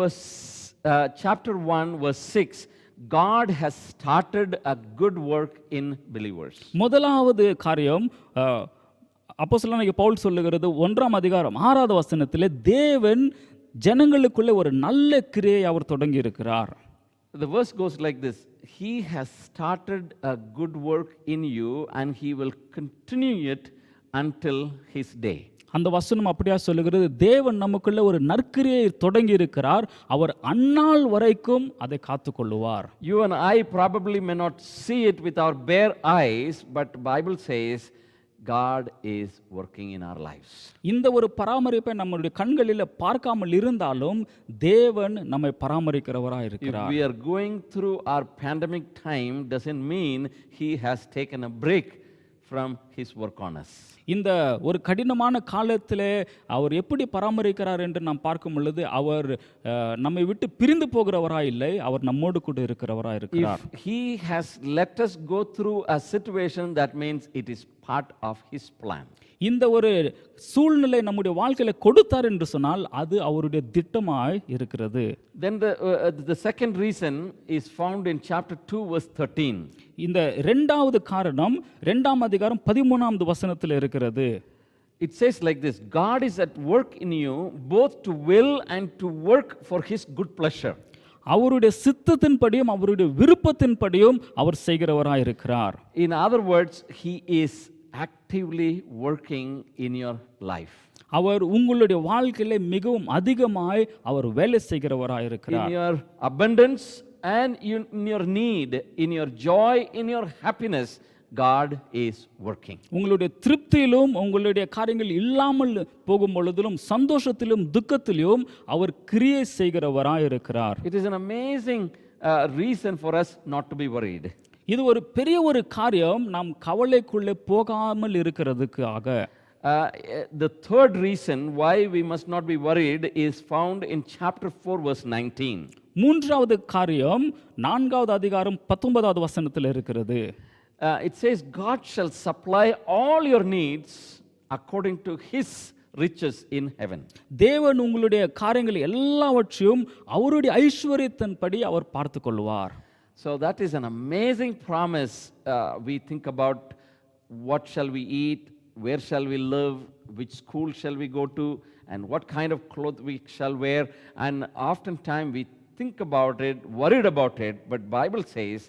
chapter 1 verse 6, God has started a good work in believers. முதலாவது காரியம் அப்போஸ்தலனாகிய பவுல் சொல்லுகிறது 1ஆம் அதிகாரம் 6வது வசனத்திலே தேவன் ஜனங்களுக்குள்ளே ஒரு நல்ல கிரியை அவர் தொடங்கி இருக்கிறார். The verse goes like this: He has started a good work in you and he will continue it until his day. அந்த வசனம் அப்படியா சொல்லுகிறது, தேவன் நமக்குள்ள ஒரு நற்கிரியை தொடங்கி இருக்கிறார், அவர் அந்நாள் வரைக்கும் அதை காத்துக்கொள்ளுவார். You and I probably may not see it with our bare eyes, but Bible says God is working in our lives. இந்த ஒரு பராமரிப்பை நம்முடைய கண்களில் பார்க்காமல் இருந்தாலும் தேவன் நம்மை பராமரிக்கிறவராய் இருக்கிறார். If we are going through our pandemic time, doesn't mean he has taken a break from his work on us. இந்த ஒரு கடினமான காலத்திலே அவர் எப்படி பராமரிக்கிறார் என்று நாம் பார்க்கும் பொழுது அவர் நம்மை விட்டு பிரிந்து போகிறவராய் இல்லை, அவர் நம்மோடு கூட இருக்கிறவராய் இருக்கிறார். If he has let us go through a situation, that means it is part of His plan. இந்த ஒரு சூழ்நிலை நம்முடைய வாழ்க்கையில கொடுத்தார் என்று சொன்னால் அது அவருடைய திட்டமாய் இருக்கிறது. Then the second reason is found in chapter 2 verse 13. இந்த இரண்டாவது காரணம் 2ஆம் அதிகாரம் 13வது வசனத்தில் இருக்கிறது. It says like this: God is at work in you both to will and to work for His good pleasure. அவருடைய சித்தத்தின்படியும் அவருடைய விருப்பத்தின்படியும் அவர் செய்கிறவராய் இருக்கிறார். In other words, He is actively working in your life. அவர் உங்களுடைய வாழ்க்கையில மிகவும் அதிகமாய் அவர் வேலை செய்கிறவராய் In இருக்கிறார். your abundance and in your need, in your joy, in your happiness, God is working. உங்களுடைய திருப்தியிலும் உங்களுடைய காரியங்கள் இல்லாமல் போகும் பொழுதிலும் சந்தோஷத்திலும் துக்கத்திலும் அவர் கிரியை செய்கிறவராய் இருக்கிறார். It is an amazing reason for us not to be worried. இது ஒரு பெரிய ஒரு காரியம் நாம் கவலைக்குள்ளே போகாமல் இருக்கிறதுக்காக. The third reason why we must not be worried is found in chapter 4 verse 19. மூன்றாவது காரியம் 4வது அதிகாரம் 19வது வசனத்தில் இருக்கிறது. It says, God shall supply all your needs according to His riches in heaven. தேவன் உங்களுடைய காரியங்கள் எல்லாவற்றையும் அவருடைய ஐஸ்வரியத்தின்படி அவர் பார்த்து கொள்வார். So that is an amazing promise. We think about what shall we eat, where shall we live, which school shall we go to, and what kind of clothes we shall wear. And oftentimes we think about it, worried about it, but Bible says,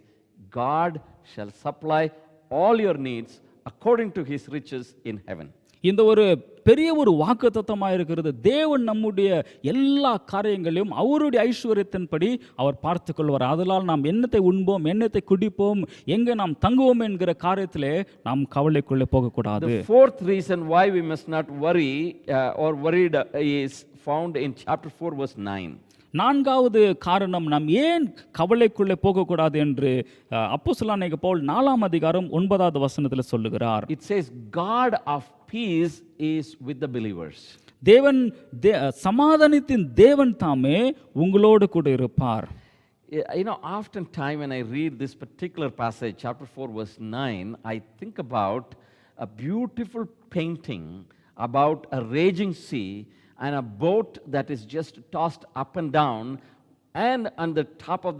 God shall supply all your needs according to His riches in heaven. இந்த ஒரு பெரிய ஒரு வாக்குத்தத்தமாக இருக்கிறது. தேவன் நம்முடைய எல்லா காரியங்களையும் அவருடைய ஐஸ்வரியத்தின்படி அவர் பார்த்து கொள்வார். அதனால் நாம் என்னத்தை உண்போம், என்னத்தை குடிப்போம், எங்கே நாம் தங்குவோம் என்கிற காரியத்திலே நாம் கவலைக்குள்ளே போகக்கூடாது. The fourth reason why we must not worry or worried is found in chapter 4 verse 9. 4வது காரணம் நாம் ஏன் கவலைக்குள்ளே போகக்கூடாது என்று அப்போஸ்தலனாகிய பவுல் 4ஆம் அதிகாரம் 9வது வசனத்தில் சொல்லுகிறார். It says, God of peace is with the believers. தேவன் சமாதானத்தின் தேவன் தாமே உங்களோடு கூட இருப்பார். You know, oftentimes when I read this particular passage, chapter 4 verse 9, I think about a beautiful painting about a raging sea and a boat that is just tossed up and down, and on the top of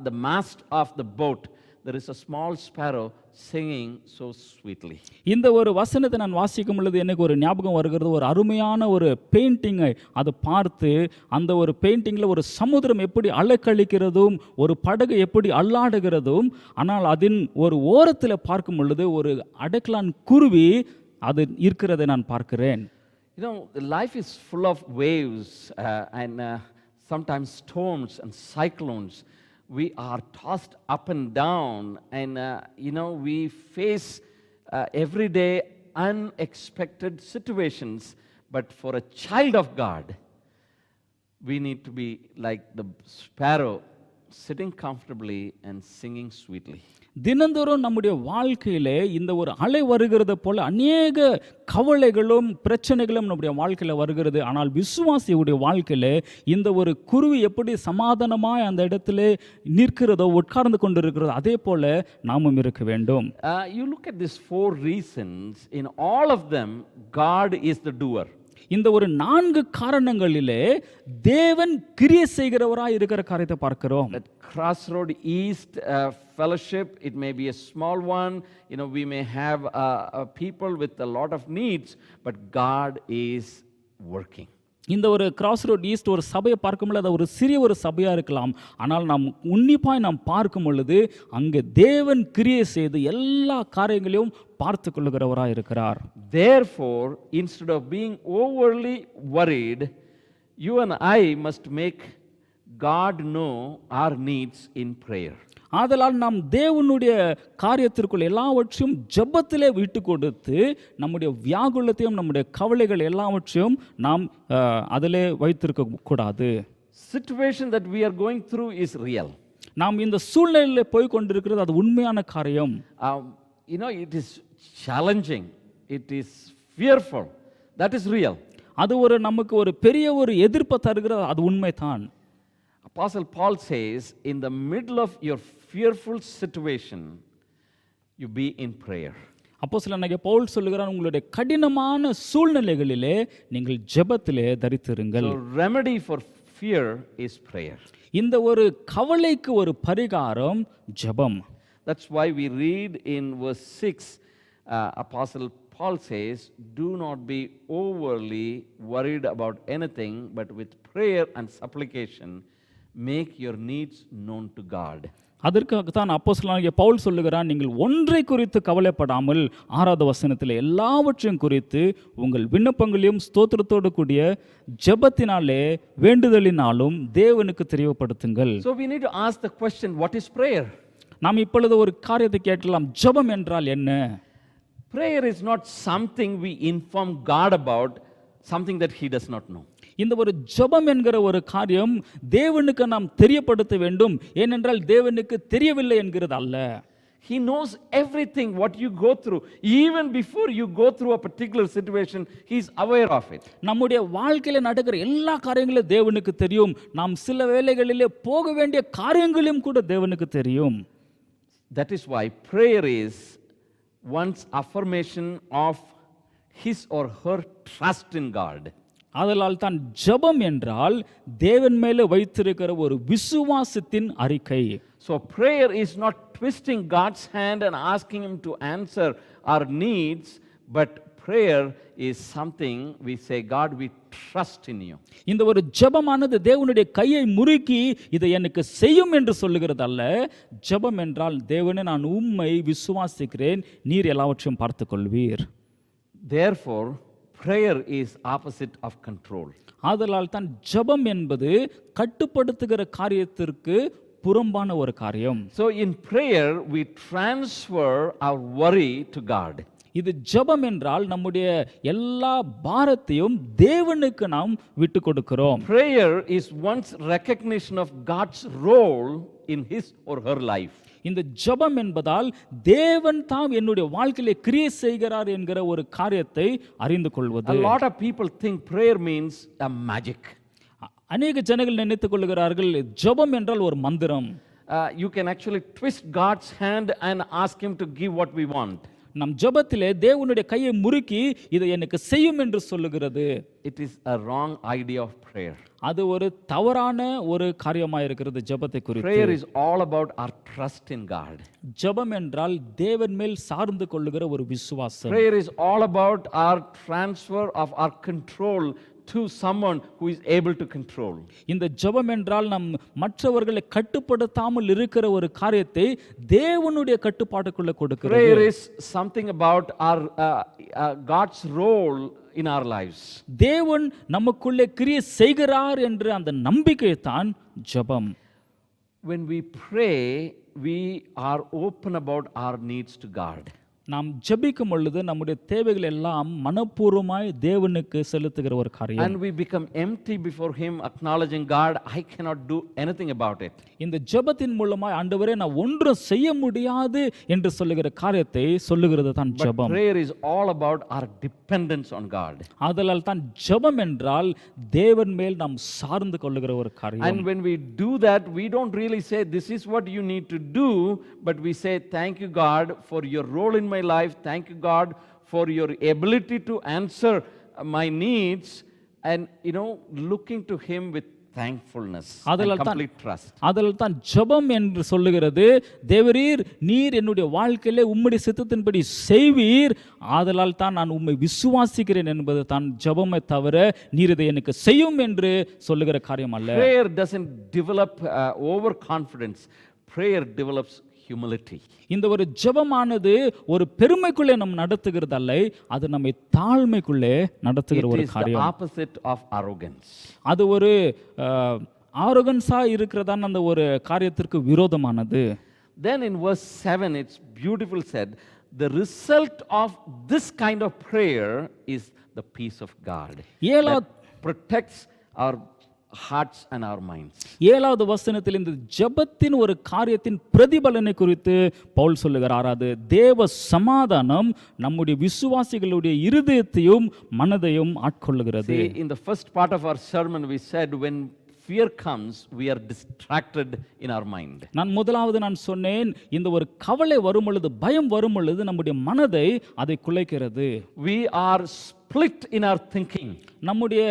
the mast of the boat there is a small sparrow singing so sweetly. இந்த ஒரு வசனத்தை நான் வாசிக்கும் பொழுது எனக்கு ஒரு ஞாபகம் வருகிறது. ஒரு அருமையான ஒரு பெயிண்டிங்கை அதை பார்த்து அந்த ஒரு பெயிண்டிங்கில் ஒரு சமுத்திரம் எப்படி அலைக்கழிக்கிறதும் ஒரு படகு எப்படி அல்லாடுகிறதும், ஆனால் அதன் ஒரு ஓரத்தில் பார்க்கும் பொழுது ஒரு அடக்கலான் குருவி அது இருக்கிறதை நான் பார்க்கிறேன். You know, life is full of waves and sometimes storms and cyclones. We are tossed up and down, and you know, we face everyday unexpected situations. But for a child of God, we need to be like the sparrow, sitting comfortably and singing sweetly. தினந்தோறும் நம்முடைய வாழ்க்கையிலே இந்த ஒரு அலை வருகிறது போல அநேக கவலைகளும் பிரச்சனைகளும் நம்முடைய வாழ்க்கையில் வருகிறது. ஆனால் விசுவாசியுடைய வாழ்க்கையில இந்த ஒரு குருவி எப்படி சமாதானமாய் அந்த இடத்துல நிற்கிறதோ உட்கார்ந்து கொண்டிருக்கிறதோ அதே போல நாமும் இருக்க வேண்டும். You look at these 4 reasons. In all of them, God is the doer. இந்த ஒரு 4 காரணங்களிலே தேவன் கிரியை செய்கிறவராய் இருக்கிற காரியத்தை பார்க்கிறோம். That Crossroad East fellowship, it may be a small one. You know, we may have people with a lot of needs, but God is working. இந்த ஒரு cross road east ஒரு சபையை பார்க்கும்போது அது ஒரு சிறிய ஒரு சபையாக இருக்கலாம். ஆனால் நாம் உன்னிப்பாய் நாம் பார்க்கும் பொழுது அங்கே தேவன் கிரியை செய்து எல்லா காரியங்களையும் பார்த்து கொள்ளுகிறவராக இருக்கிறார். Therefore, instead of being overly worried, you and I must make God know our needs in prayer. ஆதலால் நாம் தேவனுடைய காரியத்திற்குள் எல்லாவற்றையும் ஜெபத்திலே விட்டு கொடுத்து நம்முடைய வியாகுலத்தையும் நம்முடைய கவலைகள் எல்லாவற்றையும் நாம் அதிலே வைத்திருக்க கூடாது. Situation that we are going through is real. நாம் இந்த சூழ்நிலையில் போய் கொண்டிருக்கிறது அது உண்மையான காரியம். You know, it is challenging, it is fearful. That is real. அது ஒரு நமக்கு ஒரு பெரிய ஒரு எதிர்ப்பை தருகிறது, அது உண்மைதான். Apostle Paul says, in the middle of your fearful situation, you be in prayer. அப்போஸ்தலனாகிய பவுல் சொல்லுகிறான், உங்களுடைய கடினமான சூழ்நிலைகளிலே நீங்கள் ஜெபத்திலே தரித்திருங்கள். So, remedy for fear is prayer. இந்த ஒரு கவலைக்கு ஒரு பரிகாரம் ஜெபம். That's why we read in verse 6, Apostle Paul says, do not be overly worried about anything, but with prayer and supplication, make your needs known to God. அதற்காகத்தான் அப்போஸ்தலனாகிய பவுல் சொல்லுகிறான், நீங்கள் ஒன்றை குறித்து கவலைப்படாமல் 6வது வசனத்தில் எல்லாவற்றையும் குறித்து உங்கள் விண்ணப்பங்களையும் ஸ்தோத்திரத்தோடு கூடிய ஜெபத்தினாலே வேண்டுதலினாலும் தேவனுக்கு தெரியப்படுத்துங்கள். So we need to ask the question, what is prayer? நாம் இப்பொழுது ஒரு காரியத்தை கேட்கலாம், ஜெபம் என்றால் என்ன? Prayer is not something we inform God about, something that He does not know. இந்த ஒரு ஜெபம் என்கிற ஒரு காரியம் தேவனுக்கு நாம் தெரியப்படுத்த வேண்டும், ஏனென்றால் தேவனுக்கு தெரியவில்லை என்கிறது அல்ல. He knows everything what you go through. Even before you go through a particular situation, He is aware of it. நம்முடைய வாழ்க்கையில நடக்கிற எல்லா காரியங்களும் தேவனுக்கு தெரியும். நாம் சில வேளைகளிலே போக வேண்டிய காரியங்களையும் கூட தேவனுக்கு தெரியும். That is why prayer is one's affirmation of his or her trust in God. அதனால் தான் ஜெபம் என்றால் தேவன் மேலே வைத்திருக்கிற ஒரு விசுவாசத்தின் அறிக்கை. So prayer is not twisting God's hand and asking Him to answer our needs, but prayer is something we say, God, we trust in you. இந்த ஒரு ஜெபமானது தேவனுடைய கையை முறுக்கி இதை எனக்கு செய்யும் என்று சொல்லுகிறதல்ல. ஜெபம் என்றால், தேவனே நான் உம்மை விசுவாசிக்கிறேன், நீர் எல்லாவற்றையும் பார்த்துக் கொள்வீர். Therefore, prayer is opposite of control. ஆதலால் தான் ஜெபம் என்பது கட்டுப்படுத்துகிற காரியத்திற்கு புறம்பான ஒரு காரியம். So in prayer, we transfer our worry to God. இது ஜெபம் என்றால் நம்முடைய எல்லா பாரத்தையும் தேவனுக்கு நாம் விட்டு கொடுக்கிறோம். Prayer is one's recognition of God's role in his or her life. இந்த ஜெபம் என்பதால் தேவன் தாம் என்னுடைய வாழ்க்கையிலே கிரியை செய்கிறார் என்கிற ஒரு காரியத்தை அறிந்து கொள்வது. A lot of people think prayer means a magic. அநேக ஜனங்கள் நினைத்துக் கொள்கிறார்கள் ஜெபம் என்றால் ஒரு மந்திரம். You can actually twist God's hand and ask Him to give what we want. நம் ஜெபத்திலே தேவனுடைய கையை முறுக்கி இதை எனக்கு செய்யும் என்று சொல்லுகிறது. It is a wrong idea of prayer. அது ஒரு தவறான ஒரு காரியமாக இருக்கிறது ஜெபத்தை குறித்து. Prayer is all about our trust in God. ஜெபம் என்றால் தேவன் மேல் சார்ந்து கொள்ளுகிற ஒரு விசுவாசம். Prayer is all about our transfer of our control to someone who is able to control. இந்த ஜெபம் என்றால் நம் மற்றவர்களை கட்டுப்படுத்தாமல் இருக்கிற ஒரு காரியத்தை தேவனுடைய கட்டுப்பாட்டுக்குள்ள கொடுக்கிறது. Prayer is something about our God's role in our lives. தேவன் நமக்குள்ளே கிரியை செய்கிறார் என்ற அந்த நம்பிக்கை தான் ஜெபம். When we pray, we are open about our needs to God. நாம் ஜெபிக்கும் பொழுது நம்முடைய தேவைகள் எல்லாம் மனப்பூர்வமாய் தேவனுக்கு செலுத்துகிற ஒரு காரியம். And we become empty before Him, acknowledging, God, I cannot do anything about it. இந்த ஜெபத்தின் மூலமாய் ஆண்டவரே நான் ஒன்றும் செய்ய முடியாது என்று சொல்லுகிற காரியத்தை சொல்லுகிறது தான் But ஜெபம். prayer is all about our dependence on God. ஆதலால் தான் ஜெபம் என்றால் தேவன் மேல் நாம் சார்ந்து கொள்ளுகிற ஒரு காரியம். And when we do that, we don't really say, this is what you need to do, but we say, thank you, God, for your role in my life. Thank you, God, for your ability to answer my needs, and looking to Him with thankfulness and complete trust. அதனால் தான் ஜெபம் என்று சொல்லுகிறது, தேவரீர் நீர் என்னுடைய வாழ்க்கையிலே உம்முடைய சித்தத்தின்படி செய்வீர், ஆதலால் தான் நான் உம்மை விசுவாசிக்கிறேன் என்பது தான் ஜெபமே தவிர நீர் இதை எனக்கு செய்யும் என்று சொல்லுகிற காரியம் அல்ல. Prayer doesn't develop overconfidence. Prayer develops humility. இந்த ஒரு ஜெபமானது ஒரு பெருமைக்குள்ளே நம்ம நடத்துகிறது அல்ல, அது நம்மை தாழ்மைக்குள்ளே நடத்துகிற ஒரு காரியம். It is the opposite of arrogance. அது ஒரு ஆரோகன்ஸா இருக்கிறதான அந்த ஒரு காரியத்திற்கு விரோதமானது. Then in verse 7 it's beautiful said, the result of this kind of prayer is the peace of God that protects our hearts and our minds. 7வது வசனத்தில் இந்த ஜெபத்தின் ஒரு காரியத்தின் பிரதிபலனை குறித்து பவுல் சொல்லுகிறார். அது தேவ சமாதானம் நம்முடைய விசுவாசிகளுடைய இருதயத்தையும் மனதையும் ஆட்கொள்ளுகிறது. See, in the first part of our sermon we said, when fear comes, we are distracted in our mind. நான் சொன்னேன், இந்த ஒரு கவலை வரும் பொழுது, பயம் வரும் பொழுது நம்முடைய மனதை அதை குலைக்கிறது. We are split in our thinking. நம்முடைய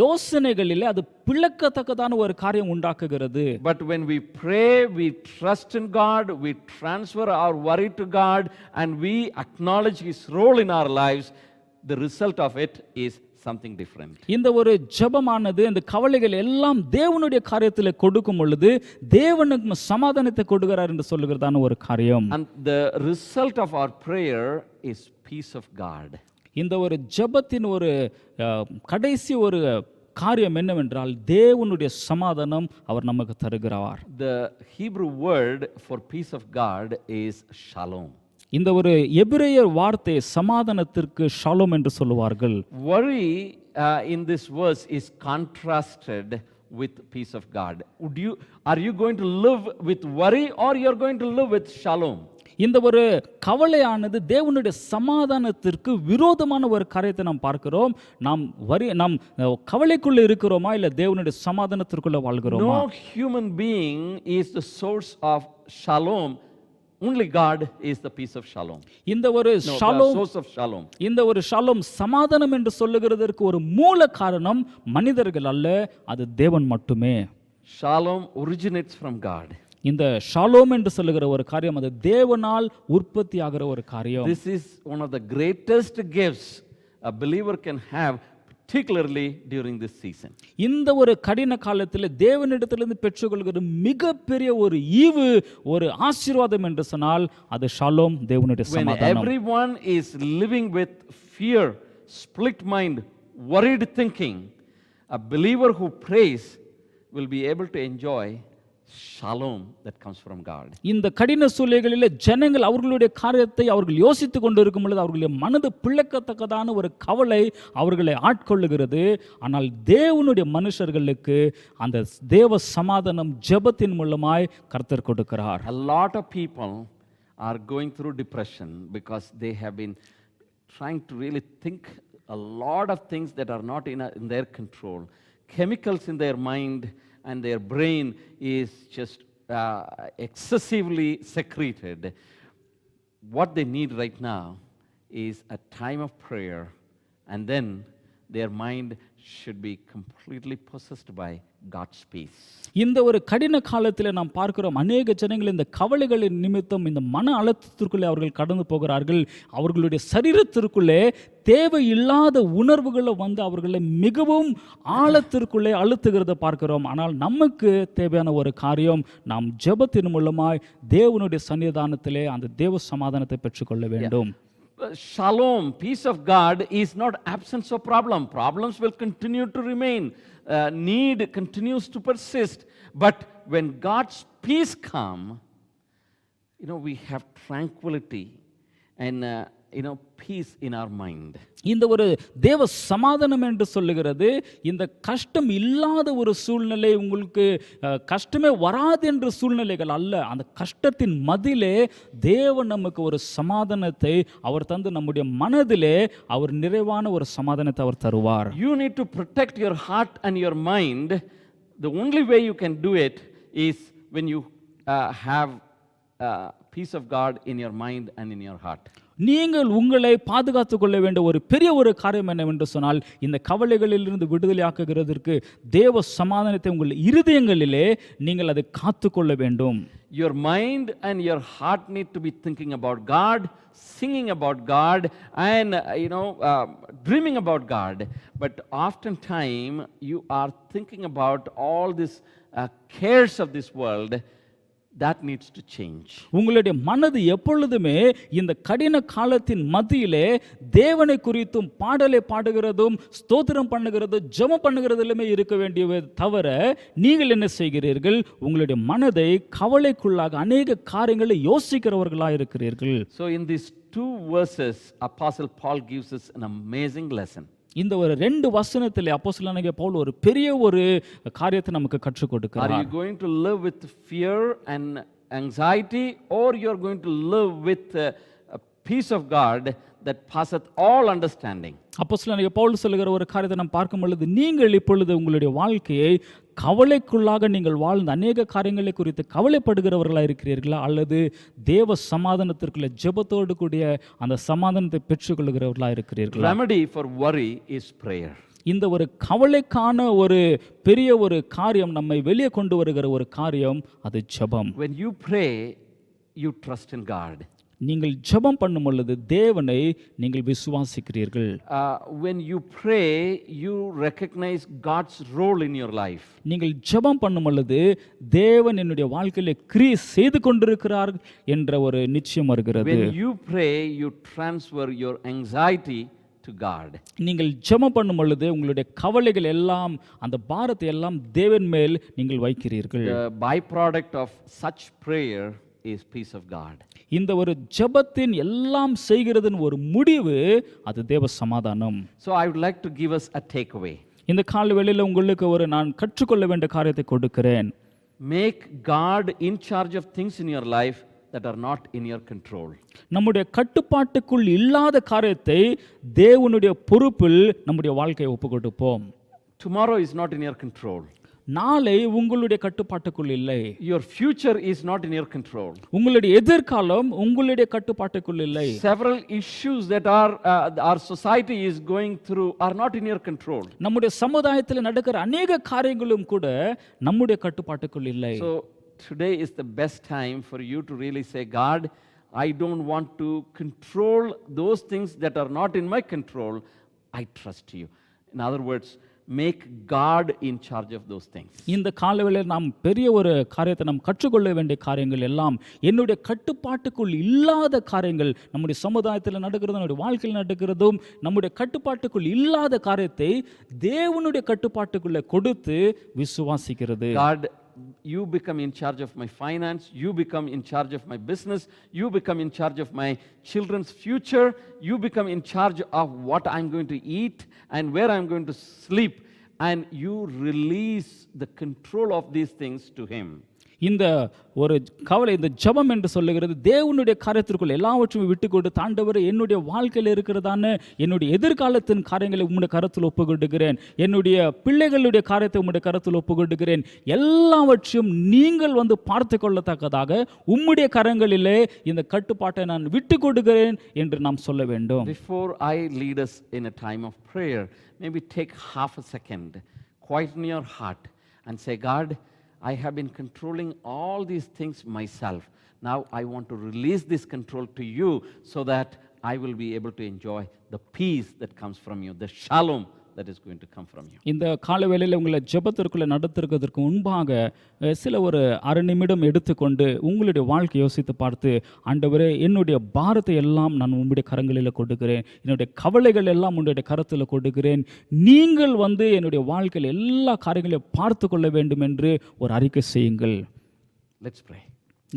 யோசனைகளிலே அது பிளக்கத்தக்கதான ஒரு காரியம் உண்டாக்குகிறது. But when we pray, we trust in God, we transfer our worry to God, and we acknowledge His role in our lives, the result of it is something different. இந்த ஒரு ஜெபமானது இந்த கவலைகள் எல்லாம் தேவனுடைய காரியத்தில் கொடுக்கும் பொழுது தேவனுக்கு சமாதானத்தை கொடுக்கிறார் என்று சொல்லுகிறதான ஒரு காரியம். And the result of our prayer is peace of God. இந்த ஒரு ஜெபத்தின் ஒரு கடைசி ஒரு காரியம் என்னவென்றால் தேவனுடைய சமாதானம் அவர் நமக்கு தருகிறார். The Hebrew word for peace of God is shalom. இந்த ஒரு எபிரேயர் வார்த்தை சமாதானத்திற்கு ஷாலோம் என்று சொல்லுவார்கள். Worry in this verse is contrasted with peace of God. Are you going to live with worry or you are going to live with shalom? இந்த ஒரு கவலையானது தேவனுடைய சமாதானத்திற்கு விரோதமான ஒரு காரியத்தை நாம் பார்க்கிறோம். நாம் கவலைக்குள்ள இருக்கிறோமா இல்ல தேவனுடைய சமாதானத்திற்குள்ள வாழ்கிறோமா? No human being is the source of shalom. Only God is the peace of shalom. இந்த ஒரு ஷாலோம், source of shalom. இந்த ஒரு ஷாலோம் சமாதானம் என்று சொல்லுகிறதற்கு ஒரு மூல காரணம் மனிதர்கள் அல்ல, அது தேவன் மட்டுமே. Shalom originates from God. இந்த ஷாலோம் என்று சொல்லுகிற ஒரு காரியம் அது தேவனால் உற்பத்தி ஆகிற ஒரு காரியம். This is one of the greatest gifts a believer can have, particularly during this season. இந்த ஒரு கடின காலத்தில் தேவனிடத்திலிருந்து பெற்றுக்கொள்கிற மிகப்பெரிய ஒரு ஈவு, ஒரு ஆசீர்வாதம் என்று சொன்னால் அது ஷாலோம், தேவனுடைய சமாதானம். When everyone is living with fear, split mind, worried thinking, a believer who prays will be able to enjoy shalom that comes from God. இந்த கடின சூழ்நிலைகளிலே ஜனங்கள் அவர்களுடைய காரியத்தை அவர்கள் யோசித்துக் கொண்டிருக்கும் பொழுது அவர்களுடைய மனது பிளக்கத்தக்கதான ஒரு கவலை அவர்களை ஆட்கொள்ளுகிறது. ஆனால் தேவனுடைய மனுஷர்களுக்கு அந்த தேவ சமாதானம் ஜெபத்தின் மூலமாய் கர்த்தர் கொடுக்கிறார். A lot of people are going through depression because they have been trying to really think a lot of things that are not in their control. Chemicals in their mind and their brain is just excessively secreted. What they need right now is a time of prayer, and then their mind should be completely possessed by God's peace. இந்த ஒரு கடின காலத்தில் நாம் பார்க்கிறோம் அநேக ஜனங்கள் இந்த கவலைகளின் நிமித்தம் இந்த மன அழுத்தத்திற்குள்ளே அவர்கள் கடந்து போகிறார்கள். அவர்களுடைய சரீரத்திற்குள்ளே தேவையில்லாத உணர்வுகளை வந்து அவர்களை மிகவும் ஆழத்திற்குள்ளே அழுத்துகிறத பார்க்கிறோம். ஆனால் நமக்கு தேவையான ஒரு காரியம், நாம் ஜெபத்தின் மூலமாய் தேவனுடைய சன்னிதானத்திலே அந்த தேவ சமாதானத்தை பெற்றுக்கொள்ள வேண்டும். Shalom, peace of God is not absence of problem. Problems will continue to remain. Need continues to persist. But when God's peace comes, we have tranquility and peace in our mind. இந்த ஒரு தேவ சமாதானம் என்று சொல்லுகிறது இந்த கஷ்டம் இல்லாத ஒரு சூழ்நிலை, உங்களுக்கு கஷ்டமே வராது என்ற சூழ்நிலைகள் அல்ல. அந்த கஷ்டத்தின் மதிலே தேவன் நமக்கு ஒரு சமாதானத்தை அவர் தந்து நம்முடைய மனதிலே அவர் நிறைவான ஒரு சமாதானத்தை அவர் தருவார். You need to protect your heart and your mind. The only way you can do it is when you have peace of God in your mind and in your heart. நீங்கள் உங்களை பாதுகாத்துக் கொள்ள வேண்டிய ஒரு பெரிய ஒரு காரியம் என்னவென்று சொன்னால் இந்த கவலைகளிலிருந்து விடுதலையாக்குகிறதற்கு தேவ சமாதானத்தை உங்கள் இருதயங்களிலே நீங்கள் அதை காத்துக்கொள்ள வேண்டும். Your mind and your heart need to be thinking about God, singing about God, and dreaming about God. But oftentimes you are thinking about all these cares of this world. That needs to change. உங்களுடைய மனது எப்பொழுதுமே இந்த கடின காலத்தின் மத்தியிலே தேவனை குறித்தும் பாடலை பாடுகிறதும் ஸ்தோத்திரம் பண்ணுகிறதும் ஜெபம் பண்ணுகிறதிலுமே இருக்க வேண்டியவை தவிர நீங்கள் என்ன செய்கிறீர்கள், உங்களுடைய மனதை கவலைக்குள்ளாக அநேக காரியங்களை யோசிக்கிறவர்களாக இருக்கிறீர்கள். So in these two verses, Apostle Paul gives us an amazing lesson. இந்த ஒரு ரெண்டு வசனத்தில் அப்போஸ்தலனாகிய பவுல் ஒரு பெரிய ஒரு காரியத்தை நமக்கு கற்றுக் கொடுக்கிறார். Are you going to live with fear and anxiety, or you are going to live with a peace of God that passeth all understanding? அப்போஸ்தலனாகிய பவுல் சொல்லுகிற ஒரு காரியத்தை நாம் பார்க்கும் பொழுது நீங்கள் இப்பொழுது உங்களுடைய வாழ்க்கையை கவலைக்குள்ளாக நீங்கள் வாழ்ந்த அநேக காரியங்களை குறித்து கவலைப்படுகிறவர்களாக இருக்கிறீர்களா, அல்லது தேவ சமாதானத்திற்குள்ள ஜெபத்தோடு கூடிய அந்த சமாதானத்தை பெற்றுக்கொள்கிறவர்களாக இருக்கிறீர்களா? Remedy for worry is prayer. இந்த ஒரு கவலைக்கான ஒரு பெரிய ஒரு காரியம், நம்மை வெளியே கொண்டு வருகிற ஒரு காரியம், அது ஜெபம். When you pray, you trust in God. நீங்கள் ஜெபம் பண்ணும் பொழுது தேவனை நீங்கள் விசுவாசிக்கிறீர்கள். When you pray, you recognize God's role in your life. நீங்கள் ஜெபம் பண்ணும் பொழுது தேவன் என்னுடைய வாழ்க்கையில கிரியை செய்து கொண்டிருக்கிறார் என்ற ஒரு நிச்சயம் வருகிறது. When you pray, you transfer your anxiety to God. நீங்கள் ஜெபம் பண்ணும் பொழுது உங்களுடைய கவலைகள் எல்லாம், அந்த பாரத்தை எல்லாம் தேவன் மேல் நீங்கள் வைக்கிறீர்கள். The byproduct of such prayer is peace of God. இந்த ஒரு ஜெபத்தின் எல்லாம் செய்கிறதன் ஒரு முடிவு அது தேவ சமாதானம். So I would like to give us a takeaway. இந்த கால வேளையில உங்களுக்கு ஒரு நான் கற்றுக்கொள்ள வேண்டிய காரியத்தை கொடுக்கிறேன். Make God in charge of things in your life that are not in your control. நம்முடைய கட்டுப்பாட்டுக்குள் இல்லாத காரியத்தை தேவனுடைய பொறுப்பில் நம்முடைய வாழ்க்கையை ஒப்புக்கொடுப்போம். Tomorrow is not in your control. நாளை உங்களுடைய கட்டுப்பாட்டுக்குள் இல்லை. Your future is not in your control. உங்களுடைய எதிர்காலம் உங்களுடைய கட்டுப்பாட்டுக்குள் இல்லை. Several issues that our society is going through are not in your control. நம்முடைய சமுதாயத்தில் நடக்கிற அநேக காரியங்களும் கூட நம்முடைய கட்டுப்பாட்டுக்குள் இல்லை. So today is the best time for you to really say, God, I don't want to control those things that are not in my control. I trust you. In other words, make God in charge of those things. இந்த காலவேளையில் நாம் பெரிய ஒரு காரியத்தை நாம் கற்றுக்கொள்ள வேண்டிய காரியங்கள் எல்லாம் என்னுடைய கட்டுப்பாட்டுக்குள் இல்லாத காரியங்கள், நம்முடைய சமுதாயத்தில் நடக்கிறதும் நம்முடைய வாழ்க்கையில் நடக்கிறதும் நம்முடைய கட்டுப்பாட்டுக்குள் இல்லாத காரியத்தை தேவனுடைய கட்டுப்பாட்டுக்குள்ளே கொடுத்து விசுவாசிக்கிறது. God, you become in charge of my finance, you become in charge of my business, you become in charge of my children's future, you become in charge of what I'm going to eat and where I'm going to sleep, and you release the control of these things to Him. இந்த ஒரு கவலை, இந்த ஜெபம் என்று சொல்லுகிறது தேவனுடைய காரியத்திற்குள் எல்லாவற்றையும் விட்டு கொடுத்து, ஆண்டவரே என்னுடைய வாழ்க்கையில் இருக்கிறதான என்னுடைய எதிர்காலத்தின் காரியங்களை உம்முடைய கரத்தில் ஒப்புக்கொடுக்கிறேன், என்னுடைய பிள்ளைகளுடைய காரியத்தை உம்முடைய கரத்தில் ஒப்புக்கொடுக்கிறேன், எல்லாவற்றையும் நீங்கள் வந்து பார்த்து கொள்ளத்தக்கதாக உம்முடைய கரங்களிலே இந்த கட்டுப்பாட்டை நான் விட்டு கொடுக்கிறேன் என்று நாம் சொல்ல வேண்டும். Before I lead us in a time of prayer, maybe take half a second, quieten your heart and say, God, I have been controlling all these things myself. Now I want to release this control to you so that I will be able to enjoy the peace that comes from you, the shalom that is going to come from you. இந்த காலவேளையில் உங்களை ஜெபத்திற்குள்ளே நடத்திருக்கிறதுக்கு முன்பாக சில ஒரு அரை நிமிடம் எடுத்துக்கொண்டு உங்களுடைய வாழ்க்கை யோசித்து பார்த்து, ஆண்டவரே என்னுடைய பாரத்தை எல்லாம் நான் உங்களுடைய கரங்களில் கொடுக்கிறேன், என்னுடைய கவலைகள் எல்லாம் உங்களுடைய கரத்தில் கொடுக்கிறேன், நீங்கள் வந்து என்னுடைய வாழ்க்கையில் எல்லா காரியங்களையும் பார்த்து கொள்ள வேண்டும் என்று ஒரு அறிக்கை செய்யுங்கள். Let's pray.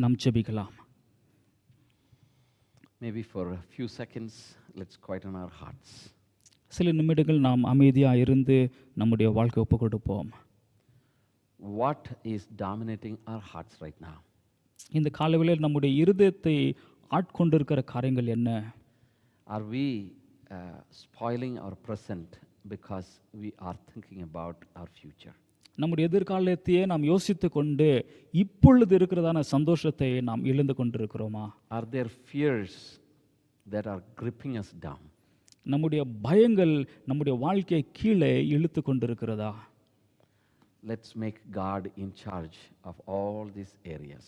நாம் ஜெபிக்கலாம். Maybe for a few seconds, let's quieten our hearts. சில நிமிடங்கள் நாம் அமைதியாக இருந்து நம்முடைய வாழ்க்கை ஒப்பு கொடுப்போம். What is dominating our hearts right now? இந்த காலவேளையில் நம்முடைய இருதயத்தை ஆட்கொண்டிருக்கிற காரியங்கள் என்ன? Are we spoiling our present because we are thinking about our future? நம்முடைய எதிர்காலத்தையே நாம் யோசித்து கொண்டு இப்பொழுது இருக்கிறதான சந்தோஷத்தை நாம் இழந்து கொண்டிருக்கிறோமா? Are there fears that are gripping us down? நம்முடைய பயங்கள் நம்முடைய வாழ்க்கையை கீழே இழுத்து கொண்டிருக்கிறதா? Let's make God in charge of all these areas.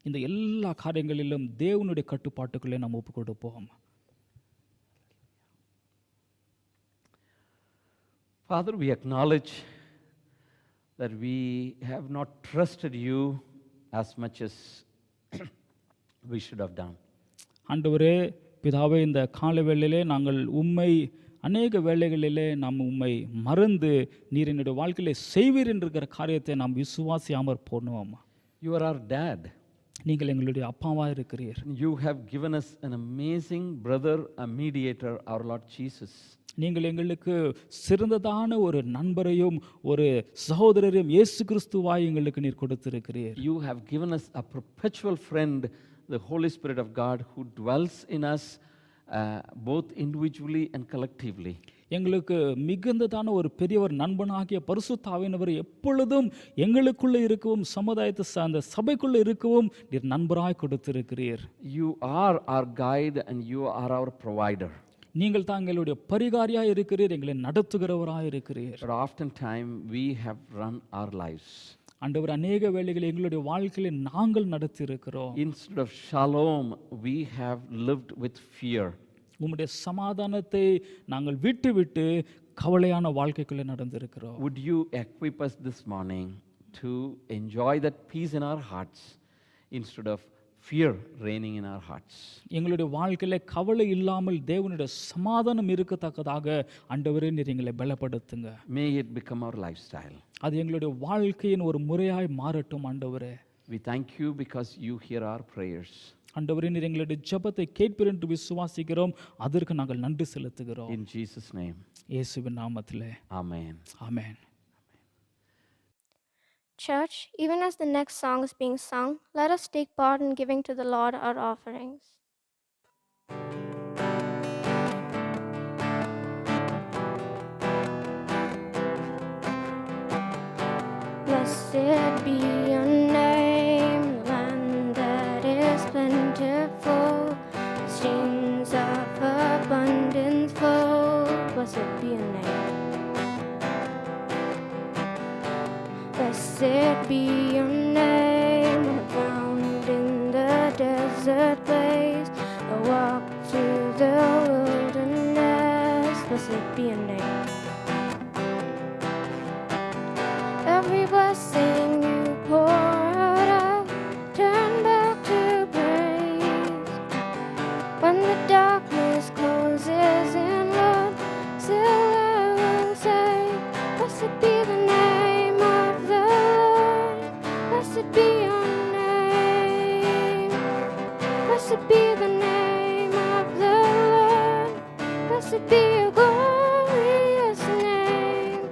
இந்த எல்லா காரியங்களிலும் தேவனுடைய கட்டுப்பாட்டுக்குள்ளே நாம் ஒப்பு கொடுப்போம். Father, we acknowledge that we have not trusted you as much as we should have done. ஆண்டவரே பிதாவே, இந்த கால வேளையிலே நாங்கள் உம்மை அநேக வேளைகளிலே நாம் உம்மை மறந்து நீர் என்னுடைய வாழ்க்கையிலே செய்வீர் என்கிற காரியத்தை நாம் விசுவாசியாமற் போனோம். You are our dad. நீங்கள் எங்களுடைய அப்பாவாக இருக்கிறீர். You have given us an amazing brother, a mediator, our Lord Jesus. நீங்கள் எங்களுக்கு சிறந்ததான ஒரு நண்பரையும் ஒரு சகோதரரையும் இயேசு கிறிஸ்துவாய் எங்களுக்கு நீர் கொடுத்திருக்கிறீர். You have given us a perpetual friend, the Holy Spirit of God, who dwells in us both individually and collectively. எங்களுக்கு மிகுந்ததான ஒரு பெரியவர் நண்பனாகிய பரிசுத்த ஆவியானவர் எப்பொழுதும் எங்களுக்குள்ளே இருக்கவும் சமுதாயத்தை அந்த சபைக்குள்ளே இருக்கவும் நீர் நண்பராய் கொடுத்திருக்கிறீர். You are our guide and you are our provider. நீங்கள் தான் எங்களுடைய பரிகாரியாய் இருக்கிறீர், எங்களை நடத்துகிறவராய் இருக்கிறீர். But oftentimes we have run our lives. ஆண்டவர், அநேக வேளைகளில் எங்களுடைய வாழ்க்கையில நாங்கள் நடத்தி இருக்கிறோம். Instead of shalom, we have lived with fear. உம்முடைய சமாதானத்தை நாங்கள் விட்டு கவலையான வாழ்க்கைக்குள்ளே நடந்திருக்கிறோம். Would you equip us this morning to enjoy that peace in our hearts instead of fear reigning in our hearts? எங்களுடைய வாழ்க்கையில கவலை இல்லாமல் தேவனுடைய சமாதானம் இருக்கத்தக்கதாக ஆண்டவரே நீர் எங்களை பலப்படுத்துங்க. May it become our lifestyle. அது எங்களுடைய வாழ்க்கையின் ஒரு முறையாய் மாறட்டும் ஆண்டவரே. We thank you because you hear our prayers. ஆண்டவரே, நீர் எங்களுடைய ஜெபத்தை கேட்பீர் என்று விசுவாசிக்கிறோம். அதற்கு நாங்கள் நன்றி செலுத்துகிறோம். In Jesus' name. இயேசுவின் நாமத்திலே Amen. Amen. Church, even as the next song is being sung, let us take part in giving to the Lord our offerings. Blessed be your name, land that is plentiful, streams of abundance flow. Blessed be your name. Blessed be your name, found in the desert place, I walk through the wilderness. Blessed be your name. Every blessing you pour out, I'll turn back to praise. When the darkness closes in, Lord, still I will say, blessed be the name of the Lord. Blessed be your name. Blessed be the name of the Lord. Blessed be your glorious name.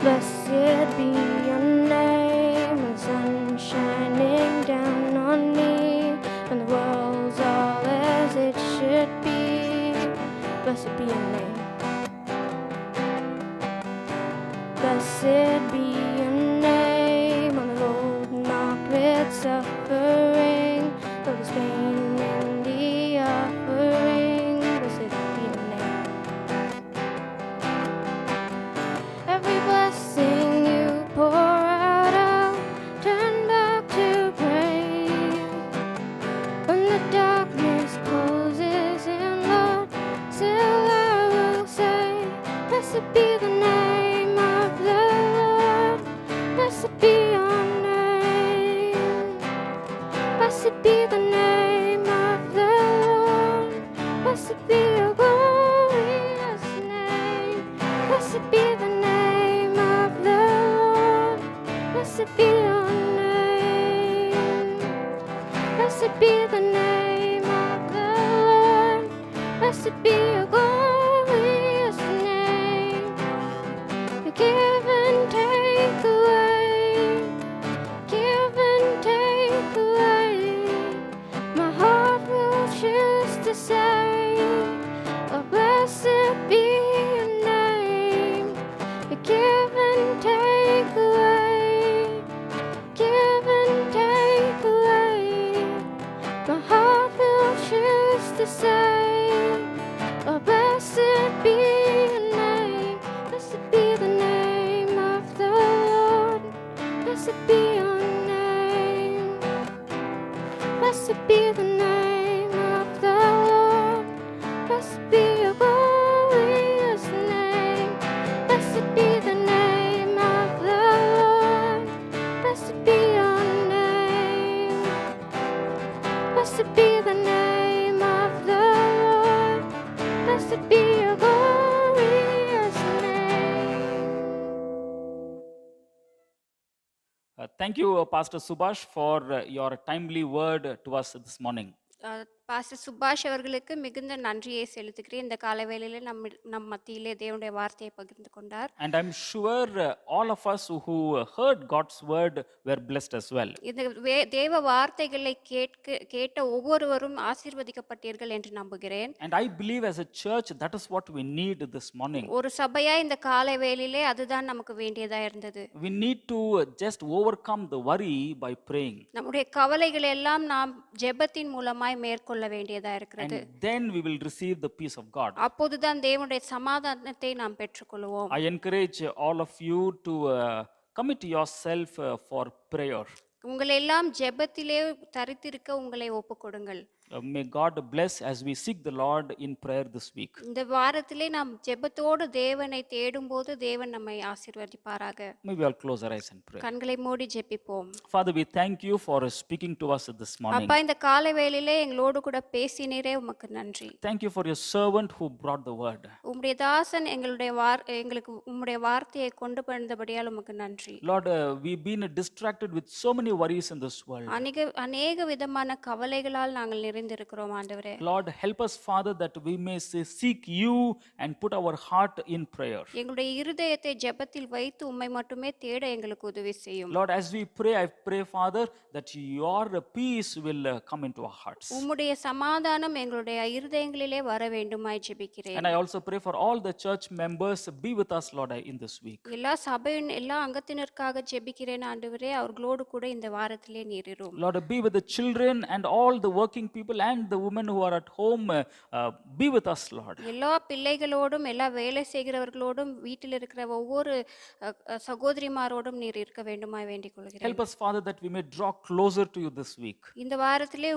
Blessed be your name, when the sun shining down on me, when the world's all as it should be. Blessed be your name. Blessed be your name, on the road marked with suffering, though there's pain in the offering. Blessed be your name. Every blessing you pour out, I'll turn back to praise. When the darkness closes in, Lord, still I will say, blessed be the name of the Lord. Blessed be your name. Blessed be the name of the Lord. Blessed be your glorious name. Blessed be the name of the Lord. Blessed be your name. Blessed be the name of the Lord. Blessed be your glorious name. You give and take away. Give and take away. My heart will choose to say, oh, blessed be your name. You give and take away. Give and take away. My heart will choose to say, oh, blessed be your name. Blessed be the name of the Lord. Blessed be your name. Blessed be the name of the Lord. Blessed be your glorious name. Blessed be the name of the Lord. Blessed be your name. Blessed be the name of the Lord. Blessed be your glorious name. Thank you, Pastor Subhash, for your timely word to us this morning. Pastor சுபாஷ் அவர்களுக்கு மிகுந்த நன்றியை செலுத்துகிறேன். இந்த காலை வேளையில நம் மத்தியிலே தேவனுடைய வார்த்தையை பகிர்ந்து கொண்டார். And I'm sure all of us who heard God's word were blessed as well. இந்த தேவ வார்த்தைகளை கேட்ட ஒவ்வொருவரும் ஆசீர்வதிக்கப்பட்டீர்கள் என்று நம்புகிறேன். And I believe as a church that is what we need this morning. ஒரு சபையா இந்த காலை வேளையிலே அதுதான் நமக்கு வேண்டியதா இருந்தது. We need to just overcome the worry by praying. நம்முடைய கவலைகளை எல்லாம் நாம் ஜெபத்தின் மூலமாய் மேற்கொள்ள வேண்டியதா இருக்கிறது. And then we will receive the peace of God. அப்போதுதான் தேவனுடைய சமாதானத்தை நாம் பெற்றுக்கொள்வோம். I encourage all of you to commit yourself for prayer. உங்களை எல்லாம் ஜெபத்திலே தரித்திருக்க உங்களை ஒப்புக்கொடுங்கள். May God bless as we seek the Lord in prayer this week. இந்த வாரத்திலே நாம் ஜெபத்தோடு தேவனை தேடும்போது தேவன் நம்மை ஆசீர்வதிப்பாராக. May we all close our eyes and pray. கண்களை மூடி ஜெபிப்போம். Father, we thank you for speaking to us this morning. அப்பா, இந்த காலை வேளையிலே எங்களோடு கூட பேசினீரே, உமக்கு நன்றி. Thank you for your servant who brought the word. உம்முடைய தாசன் எங்களுக்கு உம்முடைய வார்த்தையை கொண்டு வந்தபடியால் உமக்கு நன்றி. Lord, we've been distracted with so many worries in this world. அநேக விதமான கவலைகளால் நாங்கள் நிறைந்திருக்கிறோம் ஆண்டவரே. Lord, help us, Father, that we may seek you and put our heart in prayer. எங்களுடைய இருதயத்தை ஜெபத்தில் வைத்து உம்மை மட்டுமே தேட எங்களுக்கு உதவி செய்யும். Lord, as we pray, I pray, Father, that your peace will come into our hearts. உம்முடைய சமாதானம் எங்களுடைய இருதயங்களிலே வர வேண்டுமாய் ஜெபிக்கிறேன். And I also pray for all the church members, be with us, Lord, in this week. எல்லா சபையின் எல்லா அங்கத்தினருக்காக ஜெபிக்கிறேன் ஆண்டவரே, அவர்களோடு கூட இந்த வாரத்திலே நீரிரும். Lord, be with the children and all the working people and the women who are at home, be with us, Lord. எல்லா பிள்ளைகளோடும் எல்லா வேலை செய்கிறவர்களோடும் வீட்டில் இருக்கிற ஒவ்வொரு சகோதரிமாரோடும் நீர் இருக்க வேண்டுமாய் வேண்டிக் கொள்கிறேன். Help us, Father, that we may draw closer to you this week. இந்த வாரத்திலே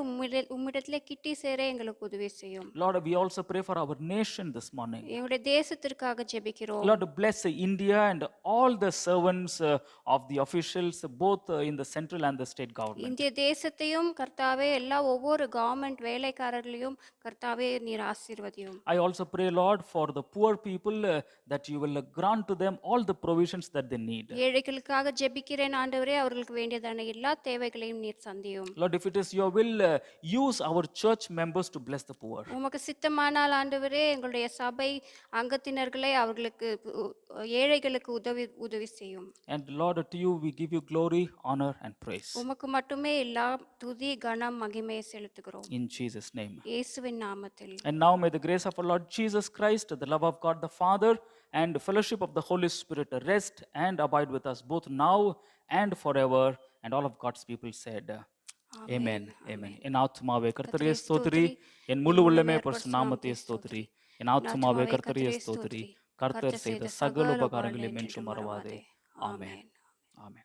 உம்மிடத்திலே கிட்டி சேர எங்களுக்கு உதவி செய்யும். Lord, we also pray for our nation this morning. எங்களுடைய தேசத்திற்காக ஜெபிக்கிறோம். Lord, bless India and all the servants of the officials, both in the central and the state government. இந்திய தேசத்தையும் கர்த்தாவே, எல்லா ஒவ்வொரு கவர்மெண்ட் வேலைக்காரர்களையும் கர்த்தாவே நீர் ஆசீர்வதியும். I also pray, Lord, for the poor people, that you will grant to them all the provisions that they need. ஏழைகளுக்காக ஜெபிக்கிறேன் ஆண்டவரே, அவர்களுக்கு வேண்டியதான எல்லா தேவைகளையும் நீர் சந்தியும். Lord, if it is your will, use our church members to bless the poor. உமக்கு சித்தமானால் ஆண்டவரே, எங்களுடைய சபை அங்கத்தினர்களை அவர்களுக்கு ஏழைகளுக்கு உதவி செய்யும். And Lord, to you we give you glory, honor and praise. உமக்கு மட்டுமே எல்லா துதி கனம் மகிமையை செலுத்துகிறோம். In Jesus' name. இயேசுவின் நாமத்தில். And now may the grace of our Lord Jesus Christ, the love of God the Father, and the fellowship of the Holy Spirit rest and abide with us both now and forever. And all of God's people said, Amen. Amen. என் ஆத்துமாவே கர்த்தரையே ஸ்தோத்திரி, என் முழு உள்ளமே பரிசுத்த நாமத்தையே ஸ்தோத்திரி. என் ஆத்துமாவே கர்த்தரையே ஸ்தோத்திரி, கர்த்தர் செய்த சகல உபகாரங்களையும் என்றும் மறவாதே. Amen. Amen.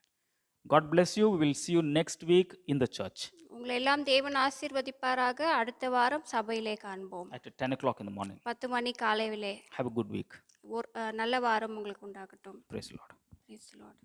God bless you. We will see you next week in the church. உங்களை எல்லாம் தேவன் ஆசீர்வதிப்பாராக. அடுத்த வாரம் சபையிலே காண்போம். At 10 o'clock in the morning. 10 மணி காலையிலே. Have a good week. நல்ல வாரம் உங்களுக்கு உண்டாகட்டும். Praise the Lord. Praise the Lord.